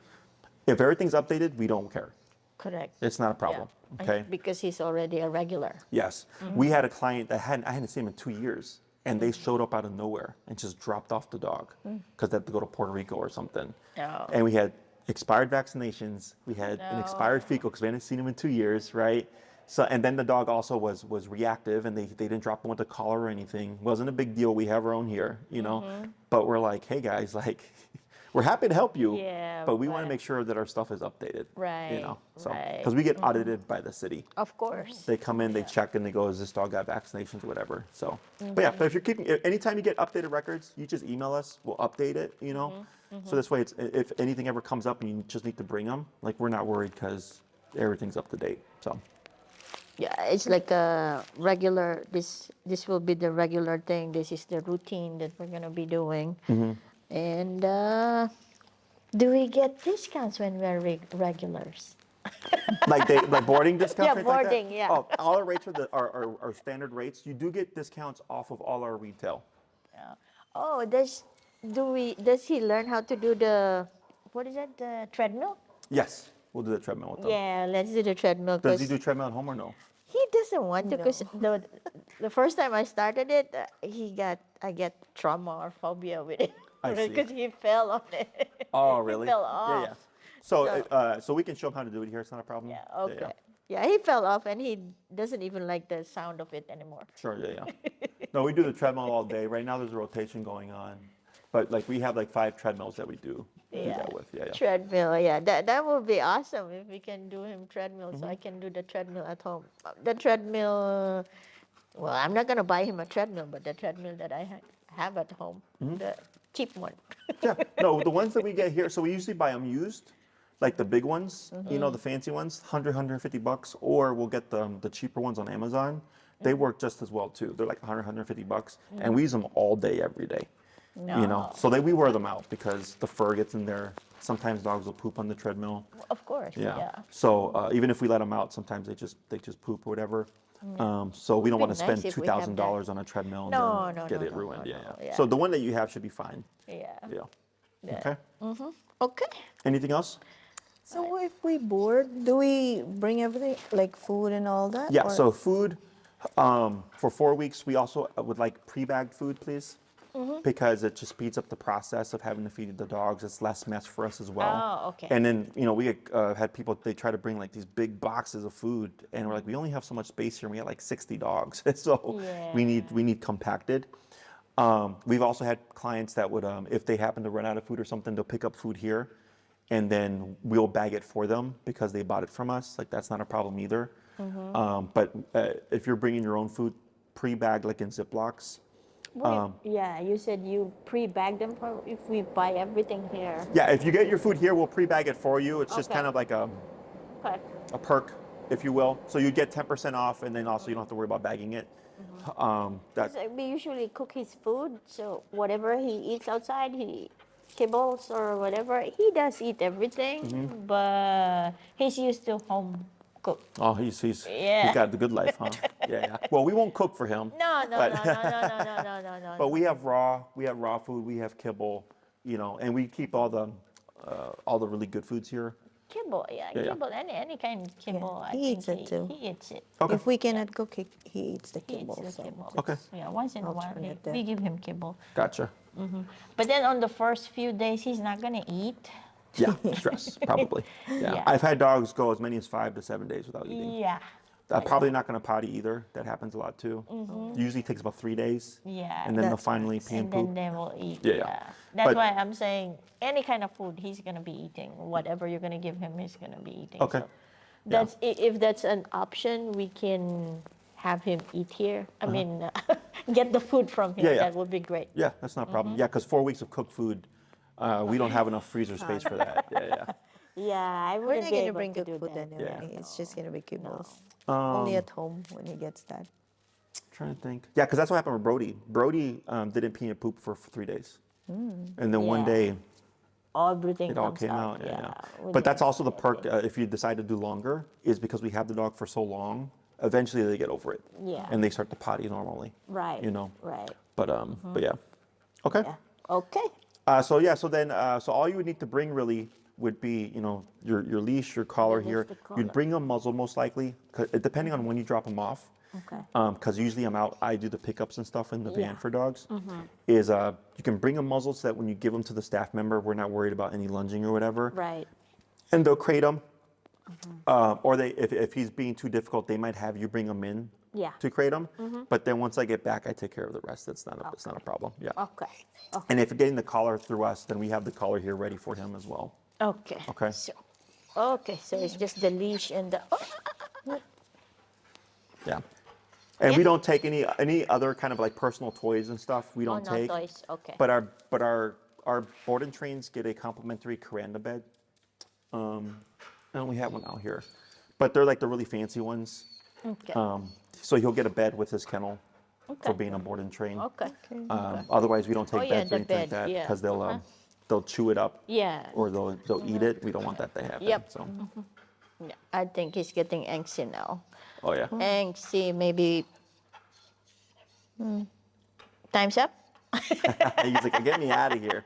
Speaker 1: If everything's updated, we don't care.
Speaker 2: Correct.
Speaker 1: It's not a problem.
Speaker 2: Yeah.
Speaker 1: Okay?
Speaker 2: Because he's already a regular.
Speaker 1: Yes. We had a client that I hadn't seen him in 2 years, and they showed up out of nowhere and just dropped off the dog because they had to go to Puerto Rico or something.
Speaker 2: Oh.
Speaker 1: And we had expired vaccinations. We had an expired fecal because we hadn't seen him in 2 years, right? So, and then the dog also was reactive, and they didn't drop him with a collar or anything. Wasn't a big deal. We have our own here, But we're like, hey guys, like, we're happy to help you,
Speaker 2: Yeah,
Speaker 1: but we want to
Speaker 2: but-
Speaker 1: make sure that our stuff is updated,
Speaker 2: Right,
Speaker 1: So
Speaker 2: right.
Speaker 1: because we get audited by the city.
Speaker 2: Of course.
Speaker 1: They come in, they check, and they go, "Is this dog got vaccinations, or whatever?" So, but yeah, but if you're anytime you get updated records, you just email us. We'll update it, So this way, if anything ever comes up and you just need to bring them, like, we're not worried because everything's up to date. So,
Speaker 2: Yeah, it's like a regular. This will be the regular thing. This is the routine that we're gonna be doing. And do we get discounts when we're regulars?
Speaker 1: like boarding discounts.
Speaker 2: Yeah,
Speaker 1: right,
Speaker 2: boarding,
Speaker 1: like that?
Speaker 2: yeah.
Speaker 1: Oh, all our rates are standard rates. You do get discounts off of all our retail.
Speaker 2: Oh, does he learn how to do the what is that, the treadmill?
Speaker 1: Yes, we'll do the treadmill with them.
Speaker 2: Yeah, let's do the treadmill.
Speaker 1: Does he
Speaker 2: 'Cause
Speaker 1: do treadmill at home or no?
Speaker 2: he does doesn't want to because the first time I started it, I get trauma or phobia with it
Speaker 1: I see.
Speaker 2: because he fell on it.
Speaker 1: Oh,
Speaker 2: He
Speaker 1: really?
Speaker 2: fell
Speaker 1: Yeah, yeah.
Speaker 2: off.
Speaker 1: So we can show him how to do it here. It's not a problem.
Speaker 2: Yeah, okay. Yeah, he fell off and he doesn't even like the sound of it anymore.
Speaker 1: Sure, yeah, yeah. No, we do the treadmill all day. Right now there's a rotation going on. But like we have like 5 treadmills that we do that with. Yeah, yeah.
Speaker 2: Treadmill, yeah. That would be awesome if we can do him treadmill so I can do the treadmill at home. The treadmill, well, I'm not going to buy him a treadmill, but the treadmill that I have at home, the cheap one.
Speaker 1: Yeah. No, the ones that we get here, so we usually buy them used, like the big ones, you know, the fancy ones, 150 bucks, or we'll get the cheaper ones on Amazon. They work just as well too. They're like 150 bucks, and we use them all day, every day. You know, so we wear them out because the fur gets in there. Sometimes dogs will poop on the treadmill.
Speaker 2: Of course, yeah.
Speaker 1: So even if we let them out, sometimes they just poop or whatever. So we don't want to
Speaker 2: nice
Speaker 1: spend
Speaker 2: if we have
Speaker 1: $2,000 on a treadmill and
Speaker 2: No,
Speaker 1: then
Speaker 2: no,
Speaker 1: get
Speaker 2: no,
Speaker 1: it
Speaker 2: no,
Speaker 1: ruined.
Speaker 2: no,
Speaker 1: Yeah,
Speaker 2: no,
Speaker 1: yeah.
Speaker 2: yeah.
Speaker 1: So the one that you have should be fine.
Speaker 2: Yeah.
Speaker 1: Yeah. Okay.
Speaker 2: Okay.
Speaker 1: Anything else?
Speaker 3: So if we board, do we bring everything, like food and all that?
Speaker 1: Yeah.
Speaker 3: or-
Speaker 1: So food for 4 weeks, we also would like pre-bagged food, please. Because it just speeds up the process of having to feed the dogs. It's less mess for us as well.
Speaker 2: Oh, okay.
Speaker 1: And then, you know, we had people, they try to bring like these big boxes of food, and we're like, we only have so much space here, and we have like 60 dogs. So we need compacted. We've also had clients that would, if they happen to run out of food or something, they'll pick up food here, and then we'll bag it for them because they bought it from us. Like, that's not a problem either. But if you're bringing your own food, pre-bagged like in Ziplocs,
Speaker 2: Yeah, you said you pre-bag them for if we buy everything here.
Speaker 1: yeah, if you get your food here, we'll pre-bag it for you. It's just
Speaker 2: Okay.
Speaker 1: kind of like
Speaker 2: Okay.
Speaker 1: a perk, if you will. So you get 10% off, and then also you don't have to worry about bagging it. That
Speaker 2: 'Cause we usually cook his food, so whatever he eats outside, he kibbles or whatever, he does eat everything, but he's used to home cook.
Speaker 1: oh, he's
Speaker 2: Yeah.
Speaker 1: got the good life, huh? Yeah, yeah. Well, we won't cook for him.
Speaker 2: No, no,
Speaker 1: But-
Speaker 2: no, no, no, no, no, no, no, no.
Speaker 1: But we have raw food, we have kibble, you know, and we keep all the really good foods here.
Speaker 2: Kibble, yeah,
Speaker 1: Yeah, yeah.
Speaker 2: kibble, any kind of kibble. I
Speaker 3: he
Speaker 2: think
Speaker 3: eats it too.
Speaker 2: He eats it.
Speaker 1: Okay.
Speaker 3: If we cannot cook, he eats the
Speaker 2: He eats
Speaker 3: kibble.
Speaker 2: the
Speaker 3: So
Speaker 2: kibble.
Speaker 1: Okay.
Speaker 2: Yeah, once in a while
Speaker 3: Alternative.
Speaker 2: we give him kibble.
Speaker 1: Gotcha.
Speaker 2: But then on the first few days, he's not gonna eat.
Speaker 1: Yeah, stress, probably. Yeah.
Speaker 2: Yeah.
Speaker 1: I've had dogs go as many as 5 to 7 days without eating.
Speaker 2: Yeah.
Speaker 1: Probably not going to potty either. That happens a lot too. Usually takes about 3 days.
Speaker 2: Yeah.
Speaker 1: And then they'll
Speaker 3: That's
Speaker 1: finally pee and
Speaker 2: And then
Speaker 1: poop.
Speaker 2: they will eat.
Speaker 1: Yeah, yeah.
Speaker 2: That's
Speaker 1: But-
Speaker 2: why I'm saying any kind of food he's gonna be eating. Whatever you're gonna give him, he's gonna be eating.
Speaker 1: Okay.
Speaker 2: So that's if that's an option, we can have him eat here. I mean, get the food from him.
Speaker 1: Yeah, yeah.
Speaker 2: That would be great.
Speaker 1: Yeah, that's not a problem. Yeah, because 4 weeks of cooked food, we don't have enough freezer space for that. Yeah, yeah.
Speaker 2: Yeah, I
Speaker 3: we're
Speaker 2: wouldn't
Speaker 3: not
Speaker 2: be
Speaker 3: gonna
Speaker 2: able
Speaker 3: bring
Speaker 2: to
Speaker 3: good
Speaker 2: do
Speaker 3: food
Speaker 2: that.
Speaker 3: anyway.
Speaker 1: Yeah.
Speaker 3: It's just gonna be kibbles. Only at home when he gets that.
Speaker 1: Trying to think. Yeah, because that's what happened with Brody. Brody didn't pee and poop for 3 days. And then one
Speaker 2: Yeah.
Speaker 1: day
Speaker 2: Everything
Speaker 1: it all
Speaker 2: comes
Speaker 1: came out. Yeah,
Speaker 2: Yeah.
Speaker 1: yeah.
Speaker 2: we
Speaker 1: But that's
Speaker 2: didn't
Speaker 1: also the
Speaker 2: get
Speaker 1: perk
Speaker 2: it.
Speaker 1: if you decide to do longer, is because we have the dog for so long, eventually they get over it.
Speaker 2: Yeah.
Speaker 1: And they start to potty normally.
Speaker 2: Right.
Speaker 1: You know.
Speaker 2: Right.
Speaker 1: But yeah. Okay.
Speaker 2: Yeah. Okay.
Speaker 1: So all you would need to bring really would be, you know, your leash, your collar
Speaker 2: Yeah,
Speaker 1: here.
Speaker 2: just the collar.
Speaker 1: You'd bring a muzzle most likely, depending on when you drop them off.
Speaker 2: Okay.
Speaker 1: Because usually I do the pickups and stuff in the van
Speaker 2: Yeah.
Speaker 1: for dogs. Is you can bring a muzzle so that when you give them to the staff member, we're not worried about any lunging or whatever.
Speaker 2: Right.
Speaker 1: And they'll crate them. Or if he's being too difficult, they might have you bring them in
Speaker 2: Yeah.
Speaker 1: to crate them. But then once I get back, I take care of the rest. It's not a problem. Yeah.
Speaker 2: Okay. Okay.
Speaker 1: And if you're getting the collar through us, then we have the collar here ready for him as well.
Speaker 2: Okay.
Speaker 1: Okay.
Speaker 2: So it's just the leash and the.
Speaker 1: Yeah. And we
Speaker 2: Yeah.
Speaker 1: don't take any other kind of like personal toys and stuff. We don't
Speaker 2: no
Speaker 1: take.
Speaker 2: toys. Okay.
Speaker 1: But our board and trains get a complimentary Kuranda bed. And we have one out here. But they're like the really fancy ones.
Speaker 2: Okay.
Speaker 1: So he'll get a bed with his kennel for
Speaker 2: Okay.
Speaker 1: being a board and train.
Speaker 2: Okay.
Speaker 1: Otherwise, we don't take
Speaker 2: Oh, yeah,
Speaker 1: beds or
Speaker 2: the
Speaker 1: anything like
Speaker 2: bed,
Speaker 1: that
Speaker 2: yeah.
Speaker 1: because they'll chew it up
Speaker 2: Yeah.
Speaker 1: or they'll eat it. We don't want that to happen.
Speaker 2: Yep.
Speaker 1: So,
Speaker 2: Yeah, I think he's getting angsty now.
Speaker 1: oh yeah.
Speaker 2: Angsty, maybe. Time's up.
Speaker 1: He's like, get me out of here.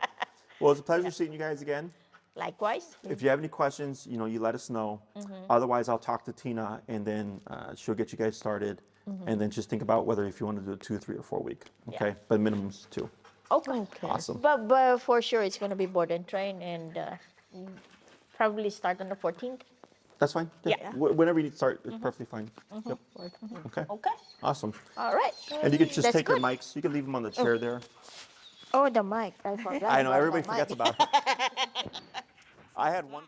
Speaker 1: Well, it's a pleasure seeing you guys again.
Speaker 2: Likewise.
Speaker 1: If you have any questions, you let us know. Otherwise, I'll talk to Tina, and then she'll get you guys started. And then just think about whether if you want to do a 2, 3, or 4 week. Okay,
Speaker 2: Yeah.
Speaker 1: but minimum's 2.
Speaker 2: Okay.
Speaker 3: Okay.
Speaker 1: Awesome.
Speaker 2: But for sure, it's going to be board and train, and probably start on the 14th.
Speaker 1: That's fine.
Speaker 2: Yeah.
Speaker 1: Whenever you need to start, it's perfectly fine. Yep. Okay.
Speaker 2: Okay.
Speaker 1: Awesome.
Speaker 2: All right.
Speaker 1: And you can just
Speaker 2: That's
Speaker 1: take your
Speaker 2: good.
Speaker 1: mics. You can leave them on the chair there.
Speaker 2: Oh, the mic. I forgot.
Speaker 1: I know
Speaker 2: about
Speaker 1: everybody
Speaker 2: the mic.
Speaker 1: forgets about it. I had one.